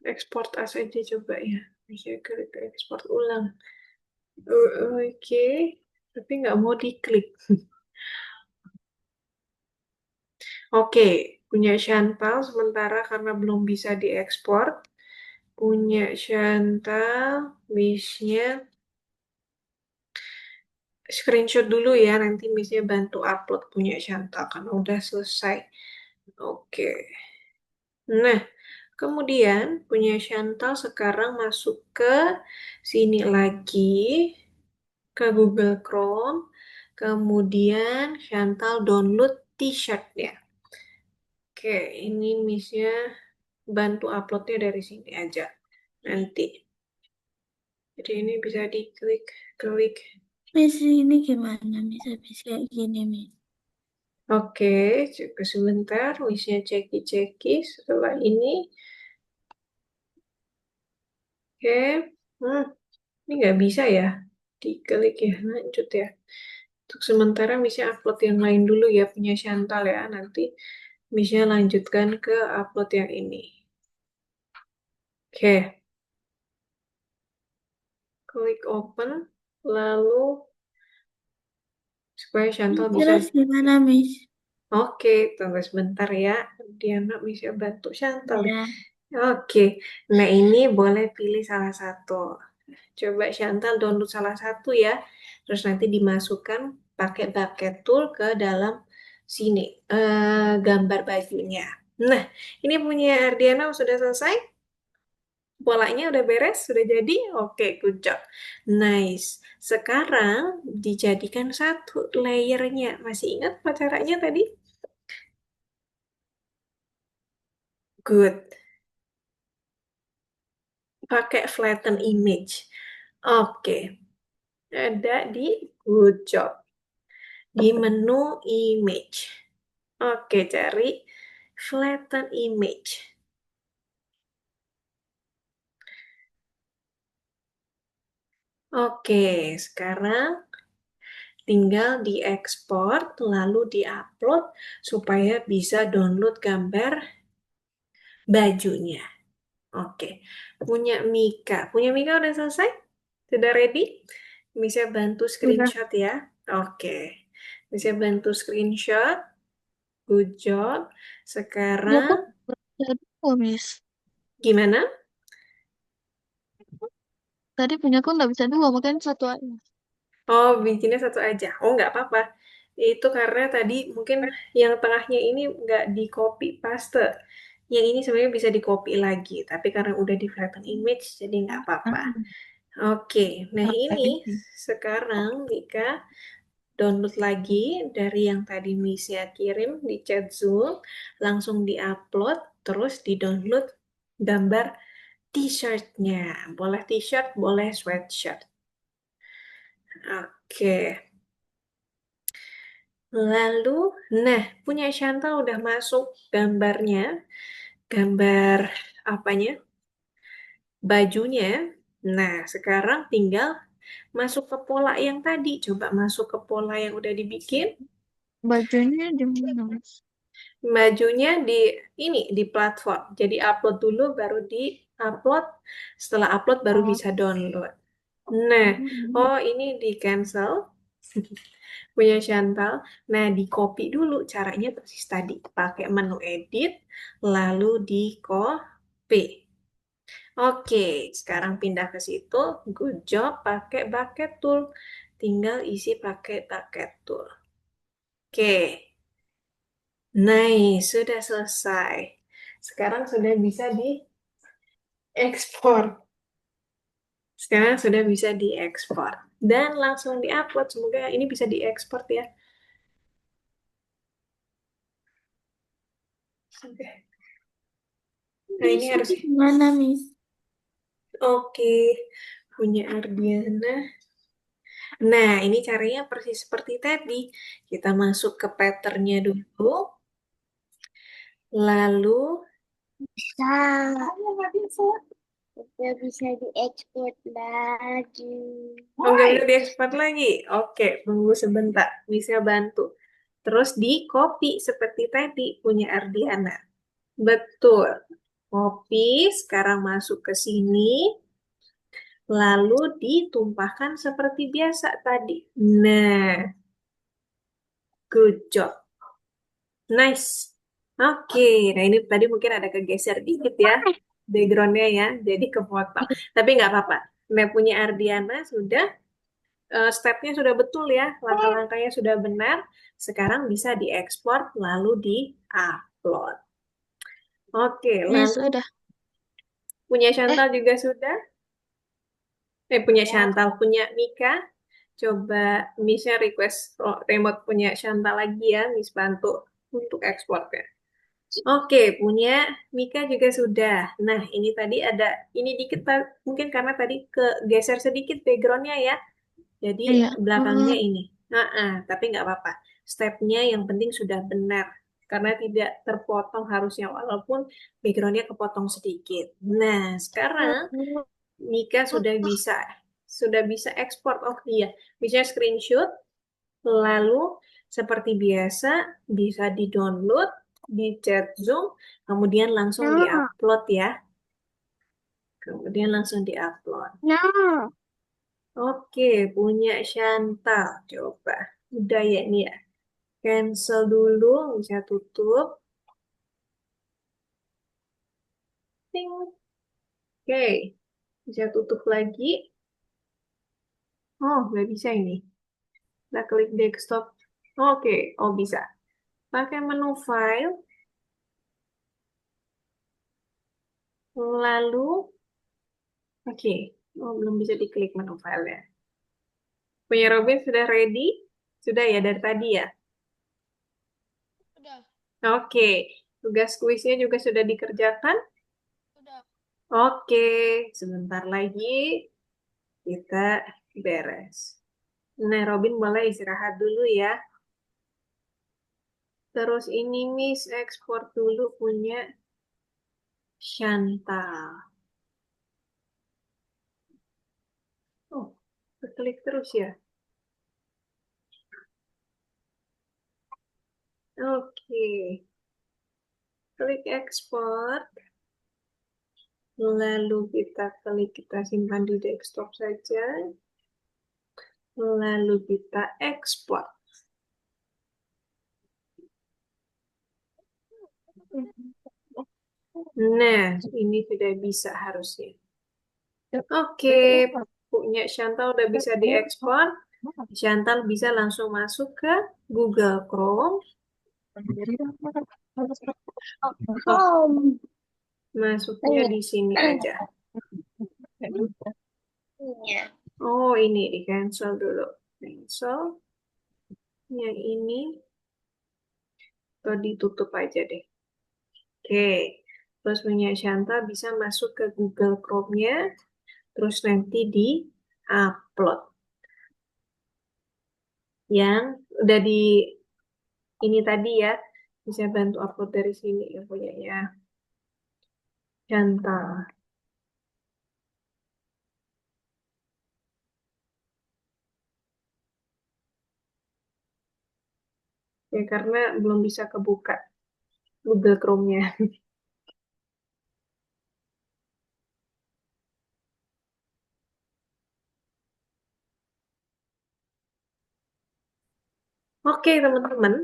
A: Ekspor as aja coba ya. Bisa klik ekspor ulang. Oke. Tapi nggak mau diklik. Oke, punya Chantal sementara karena belum bisa diekspor. Punya Chantal, Miss-nya screenshot dulu ya, nanti Miss-nya bantu upload punya Chantal karena udah selesai. Oke. Nah, kemudian punya Chantal sekarang masuk ke sini lagi, ke Google Chrome. Kemudian Chantal download t-shirt ya. Oke, ini Miss-nya bantu uploadnya dari sini aja nanti. Jadi ini bisa diklik, klik.
B: Miss ini gimana? Bisa kayak gini, Miss.
A: Oke, coba sebentar. Miss-nya ceki-ceki setelah ini. Oke, hmm, ini nggak bisa ya. Diklik ya, lanjut ya. Untuk sementara Miss-nya upload yang lain dulu ya, punya Chantal ya. Nanti Miss-nya lanjutkan ke upload yang ini. Oke, klik open. Lalu supaya Chantal bisa.
B: Terus gimana, Miss?
A: Oke, tunggu sebentar ya. Diana bisa bantu Chantal.
B: Ya,
A: Oke, nah ini boleh pilih salah satu. Coba Chantal download salah satu ya. Terus nanti dimasukkan pakai bucket tool ke dalam sini. Gambar bajunya. Nah, ini punya Ardiana sudah selesai. Polanya udah beres, sudah jadi. Oke, good job. Nice. Sekarang dijadikan satu layernya. Masih ingat apa caranya tadi? Good. Pakai flatten image. Oke. Ada di good job. Di menu image. Oke, cari flatten image. Oke, sekarang tinggal diekspor lalu diupload supaya bisa download gambar bajunya. Oke, Punya Mika udah selesai? Sudah ready? Bisa bantu
B: Udah.
A: screenshot ya. Oke, bisa bantu screenshot. Good job.
B: Ya aku
A: Sekarang
B: bisa dua, Miss.
A: gimana?
B: Tadi punya aku nggak bisa dua, makanya satu aja.
A: Oh, bikinnya satu aja. Oh, nggak apa-apa. Itu karena tadi mungkin yang tengahnya ini nggak di copy paste. Yang ini sebenarnya bisa di copy lagi, tapi karena udah di flatten image, jadi nggak apa-apa.
B: Ah,
A: Oke, nah
B: oke.
A: ini sekarang Mika download lagi dari yang tadi Misya kirim di chat Zoom, langsung di-upload, terus di-download gambar t-shirtnya. Boleh t-shirt, boleh sweatshirt. Oke. Lalu, nah, punya Chantal udah masuk gambarnya, gambar apanya? Bajunya. Nah, sekarang tinggal masuk ke pola yang tadi. Coba masuk ke pola yang udah dibikin.
B: Bajunya di mana, Miss?
A: Bajunya di platform. Jadi upload dulu baru di upload. Setelah upload baru
B: Oh,
A: bisa download. Nah,
B: hmm.
A: oh ini di cancel punya Chantal. Nah, di copy dulu caranya persis tadi. Pakai menu edit, lalu di copy. Oke, sekarang pindah ke situ. Good job, pakai bucket tool. Tinggal isi pakai bucket tool. Oke, nice, sudah selesai. Sekarang sudah bisa diekspor. Sekarang sudah bisa diekspor. Dan langsung diupload. Semoga ini bisa diekspor ya. Oke. Nah, ini
B: Miss,
A: harus.
B: itu gimana, Miss?
A: Oke, punya Ardiana. Nah, ini caranya persis seperti tadi. Kita masuk ke patternnya dulu. Lalu,
B: Bisa. Kamu nggak bisa. Udah bisa diekspor lagi.
A: oh nggak bisa diekspor lagi. Oke, tunggu sebentar. Bisa bantu. Terus di copy seperti tadi punya Ardiana. Betul. Copy, sekarang masuk ke sini. Lalu ditumpahkan seperti biasa tadi. Nah, good job. Nice. Oke, nah ini tadi mungkin ada kegeser dikit ya backgroundnya ya, jadi kepotong. Tapi nggak apa-apa. Nah, punya Ardiana sudah, stepnya sudah betul ya, langkah-langkahnya sudah benar. Sekarang bisa diekspor lalu di-upload. Oke,
B: Miss,
A: lalu
B: udah.
A: punya
B: Eh,
A: Chantal juga sudah. Punya
B: ya.
A: Chantal, punya Mika. Coba Miss-nya request remote punya Chantal lagi ya, Miss bantu untuk ekspornya. Oke, punya Mika juga sudah. Nah, ini tadi ada, ini dikit mungkin karena tadi kegeser sedikit backgroundnya ya. Jadi
B: Iya.
A: belakangnya ini. Tapi nggak apa-apa. Stepnya yang penting sudah benar. Karena tidak terpotong harusnya, walaupun backgroundnya kepotong sedikit. Nah, sekarang Mika sudah bisa ekspor. Oh iya, bisa screenshot. Lalu seperti biasa bisa di-download di chat Zoom, kemudian langsung
B: No,
A: di-upload ya. Kemudian langsung di-upload.
B: no.
A: Oke, punya Chantal. Coba. Udah ya ini ya. Cancel dulu, bisa tutup. Ting. Oke, bisa tutup lagi. Oh, nggak bisa ini. Kita klik desktop. Oke, oh bisa. Pakai menu file, lalu, oke. Oh, belum bisa diklik menu file ya. Punya Robin sudah ready? Sudah ya dari tadi ya?
B: Udah.
A: Oke. Tugas kuisnya juga sudah dikerjakan?
B: Sudah.
A: Oke, sebentar lagi kita beres. Nah, Robin boleh istirahat dulu ya. Terus ini Miss ekspor dulu punya Chantal. Oh, klik terus ya. Oke, klik ekspor. Lalu kita klik, kita simpan di desktop saja. Lalu kita ekspor. Nah, ini sudah bisa harusnya. Oke, punya Chantal udah bisa diekspor. Chantal bisa langsung masuk ke Google Chrome. Oh, masuknya di sini aja. Oh, ini di cancel dulu. Cancel. Yang ini atau ditutup aja deh. Oke. Terus punya Chantal bisa masuk ke Google Chrome-nya. Terus nanti di-upload. Yang udah di ini tadi ya. Bisa bantu upload dari sini ya punyanya Chantal. Ya, karena belum bisa kebuka Google Chrome-nya. Oke, teman-teman.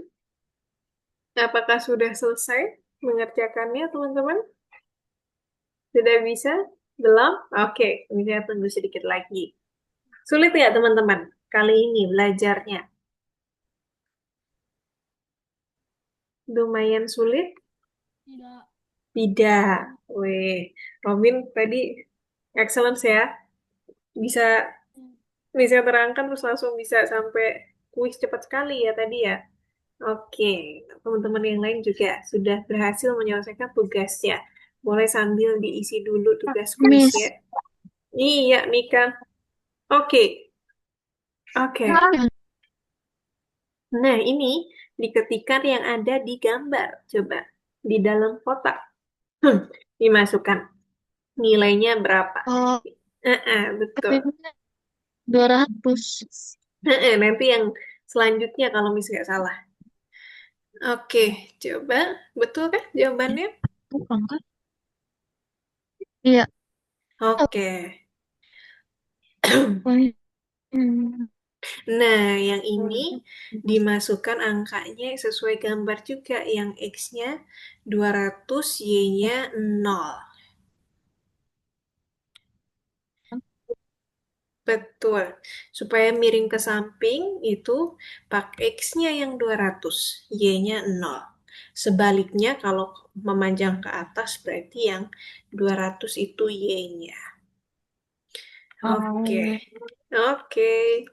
A: Apakah sudah selesai mengerjakannya, teman-teman? Sudah bisa? Belum? Oke, bisa tunggu sedikit lagi. Sulit ya, teman-teman? Kali ini belajarnya. Lumayan sulit?
B: Tidak.
A: Tidak. Weh, Robin tadi excellence ya. Bisa bisa terangkan terus langsung bisa sampai kuis cepat sekali ya tadi ya. Oke, teman-teman yang lain juga sudah berhasil menyelesaikan tugasnya. Boleh sambil diisi dulu tugas kuisnya.
B: Miss.
A: Iya, Mika. Oke, oke. Nah, ini diketikkan yang ada di gambar. Coba, di dalam kotak. Hmm, dimasukkan. Nilainya berapa?
B: Oh,
A: Betul.
B: tapi 200.
A: Nanti yang selanjutnya kalau misalnya salah. Oke, coba. Betul kah jawabannya?
B: Bukan kan? Iya.
A: Oke.
B: Hmm.
A: Nah, yang ini dimasukkan angkanya sesuai gambar juga. Yang X-nya 200, Y-nya 0. Betul. Supaya miring ke samping itu pakai X-nya yang 200, Y-nya 0. Sebaliknya kalau memanjang ke atas berarti yang 200 itu Y-nya. Oke.
B: Oh.
A: Oke.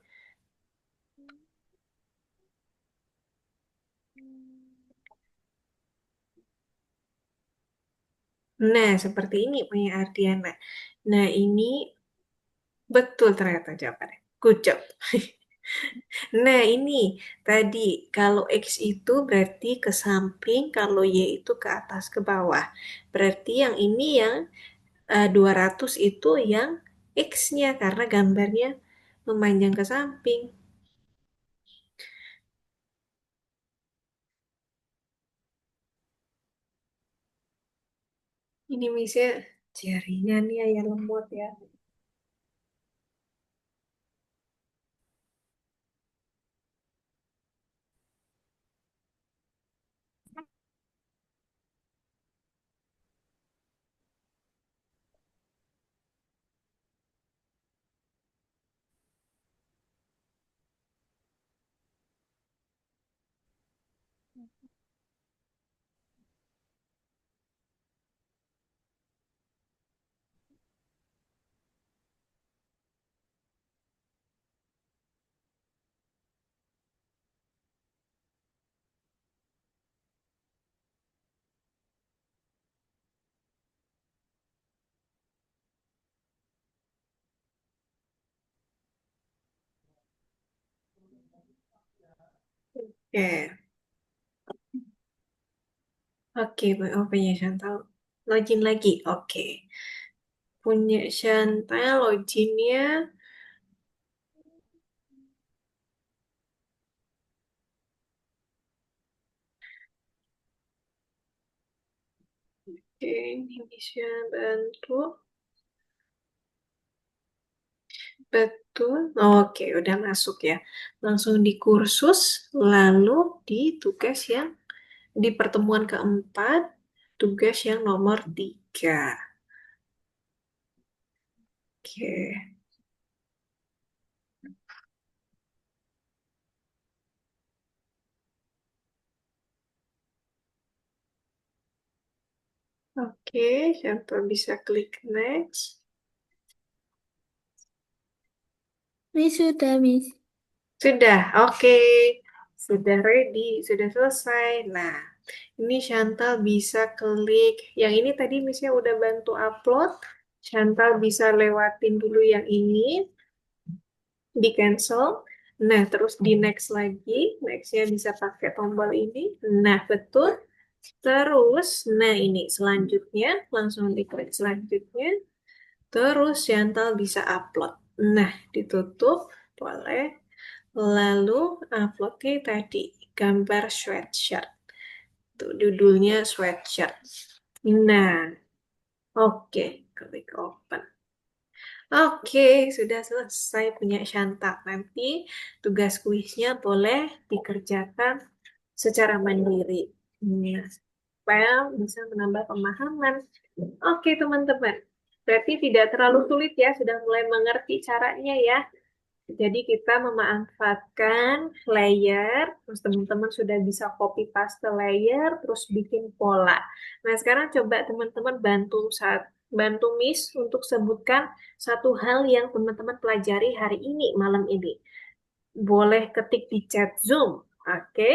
A: Nah, seperti ini punya Ardiana. Nah, ini betul ternyata jawabannya. Good job. Nah, ini tadi kalau X itu berarti ke samping, kalau Y itu ke atas ke bawah. Berarti yang ini yang 200 itu yang X-nya karena gambarnya memanjang ke samping. Ini misalnya jarinya nih yang lemot ya. Oke. Oke, oh, punya Chantal. Login lagi. Oke. Punya Chantal, loginnya. Oke, ini bisa bantu. Betul. Oke, udah masuk ya. Langsung di kursus, lalu di tugas yang di pertemuan keempat, tugas yang nomor 3. Oke. Oke, siapa bisa klik next?
B: Miss sudah, Miss.
A: Sudah, oke. Sudah ready, sudah selesai. Nah, ini Chantal bisa klik. Yang ini tadi misalnya udah bantu upload. Chantal bisa lewatin dulu yang ini, di cancel. Nah, terus di next lagi. Nextnya bisa pakai tombol ini. Nah, betul. Terus, nah ini selanjutnya. Langsung diklik selanjutnya. Terus Chantal bisa upload. Nah, ditutup. Boleh. Lalu uploadnya tadi gambar sweatshirt. Tuh judulnya sweatshirt. Nah, oke, klik open. Oke, sudah selesai punya Shanta. Nanti tugas kuisnya boleh dikerjakan secara mandiri. Nah, supaya bisa menambah pemahaman. Oke, teman-teman. Berarti tidak terlalu sulit ya, sudah mulai mengerti caranya ya. Jadi kita memanfaatkan layer, terus teman-teman sudah bisa copy paste layer, terus bikin pola. Nah, sekarang coba teman-teman bantu Miss untuk sebutkan satu hal yang teman-teman pelajari hari ini, malam ini. Boleh ketik di chat Zoom, oke?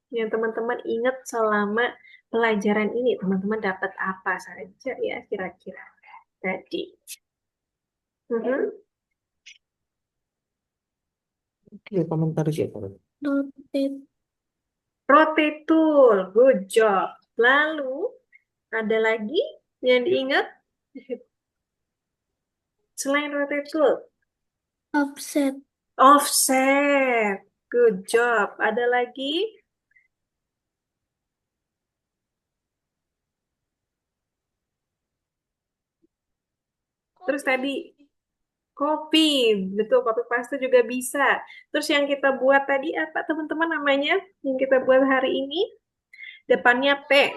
A: Yang teman-teman ingat selama pelajaran ini, teman-teman dapat apa saja ya kira-kira tadi. Mhm.
C: Oke, komentar siapa?
B: Noted.
A: Rotate tool, good job. Lalu, ada lagi yang diingat selain rotate tool?
B: Offset.
A: Offset, good job. Ada lagi? Terus tadi copy, betul, copy paste juga bisa. Terus yang kita buat tadi apa teman-teman namanya? Yang kita buat hari ini? Depannya P.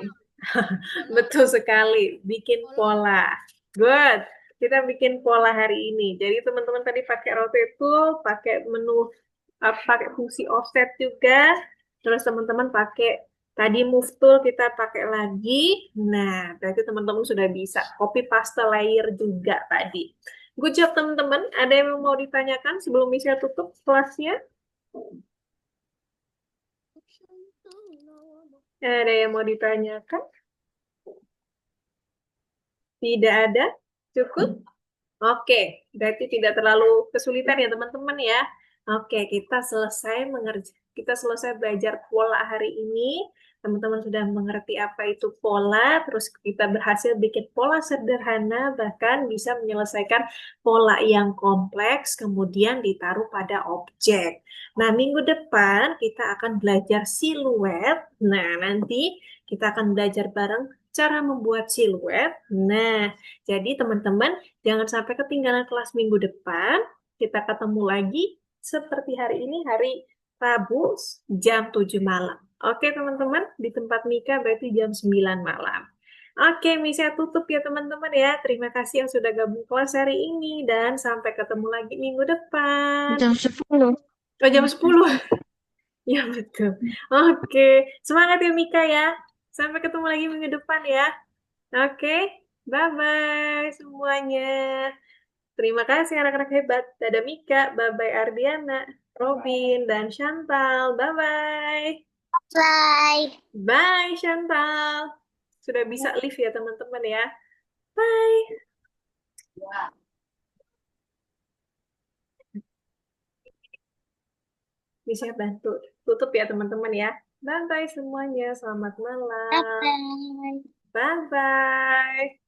A: Betul sekali, bikin pola. Good. Kita bikin pola hari ini. Jadi teman-teman tadi pakai rotate tool, pakai menu, pakai fungsi offset juga. Terus teman-teman pakai tadi move tool kita pakai lagi. Nah, berarti teman-teman sudah bisa copy paste layer juga tadi. Good job teman-teman. Ada yang mau ditanyakan sebelum bisa tutup kelasnya? Ada yang mau ditanyakan? Tidak ada? Cukup? Oke, berarti tidak terlalu kesulitan ya teman-teman ya. Oke, kita selesai belajar pola hari ini. Teman-teman sudah mengerti apa itu pola, terus kita berhasil bikin pola sederhana, bahkan bisa menyelesaikan pola yang kompleks, kemudian ditaruh pada objek. Nah, minggu depan kita akan belajar siluet. Nah, nanti kita akan belajar bareng cara membuat siluet. Nah, jadi teman-teman, jangan sampai ketinggalan kelas minggu depan. Kita ketemu lagi seperti hari ini, hari Rabu jam 7 malam. Oke teman-teman, di tempat Mika berarti jam 9 malam. Oke, Misa tutup ya teman-teman ya. Terima kasih yang sudah gabung kelas hari ini dan sampai ketemu lagi minggu depan.
B: Jam 10.
A: Oh, jam 10. Ya betul. Oke, semangat ya Mika ya. Sampai ketemu lagi minggu depan ya. Oke, bye-bye semuanya. Terima kasih anak-anak hebat. Dadah Mika, bye-bye Ardiana, Robin, dan Chantal. Bye-bye.
B: Bye.
A: Bye Chantal. Sudah bisa live ya teman-teman ya. Bye. bisa bantu tutup ya teman-teman ya. Bye-bye semuanya. Selamat malam.
B: Bye-bye.
A: Bye-bye.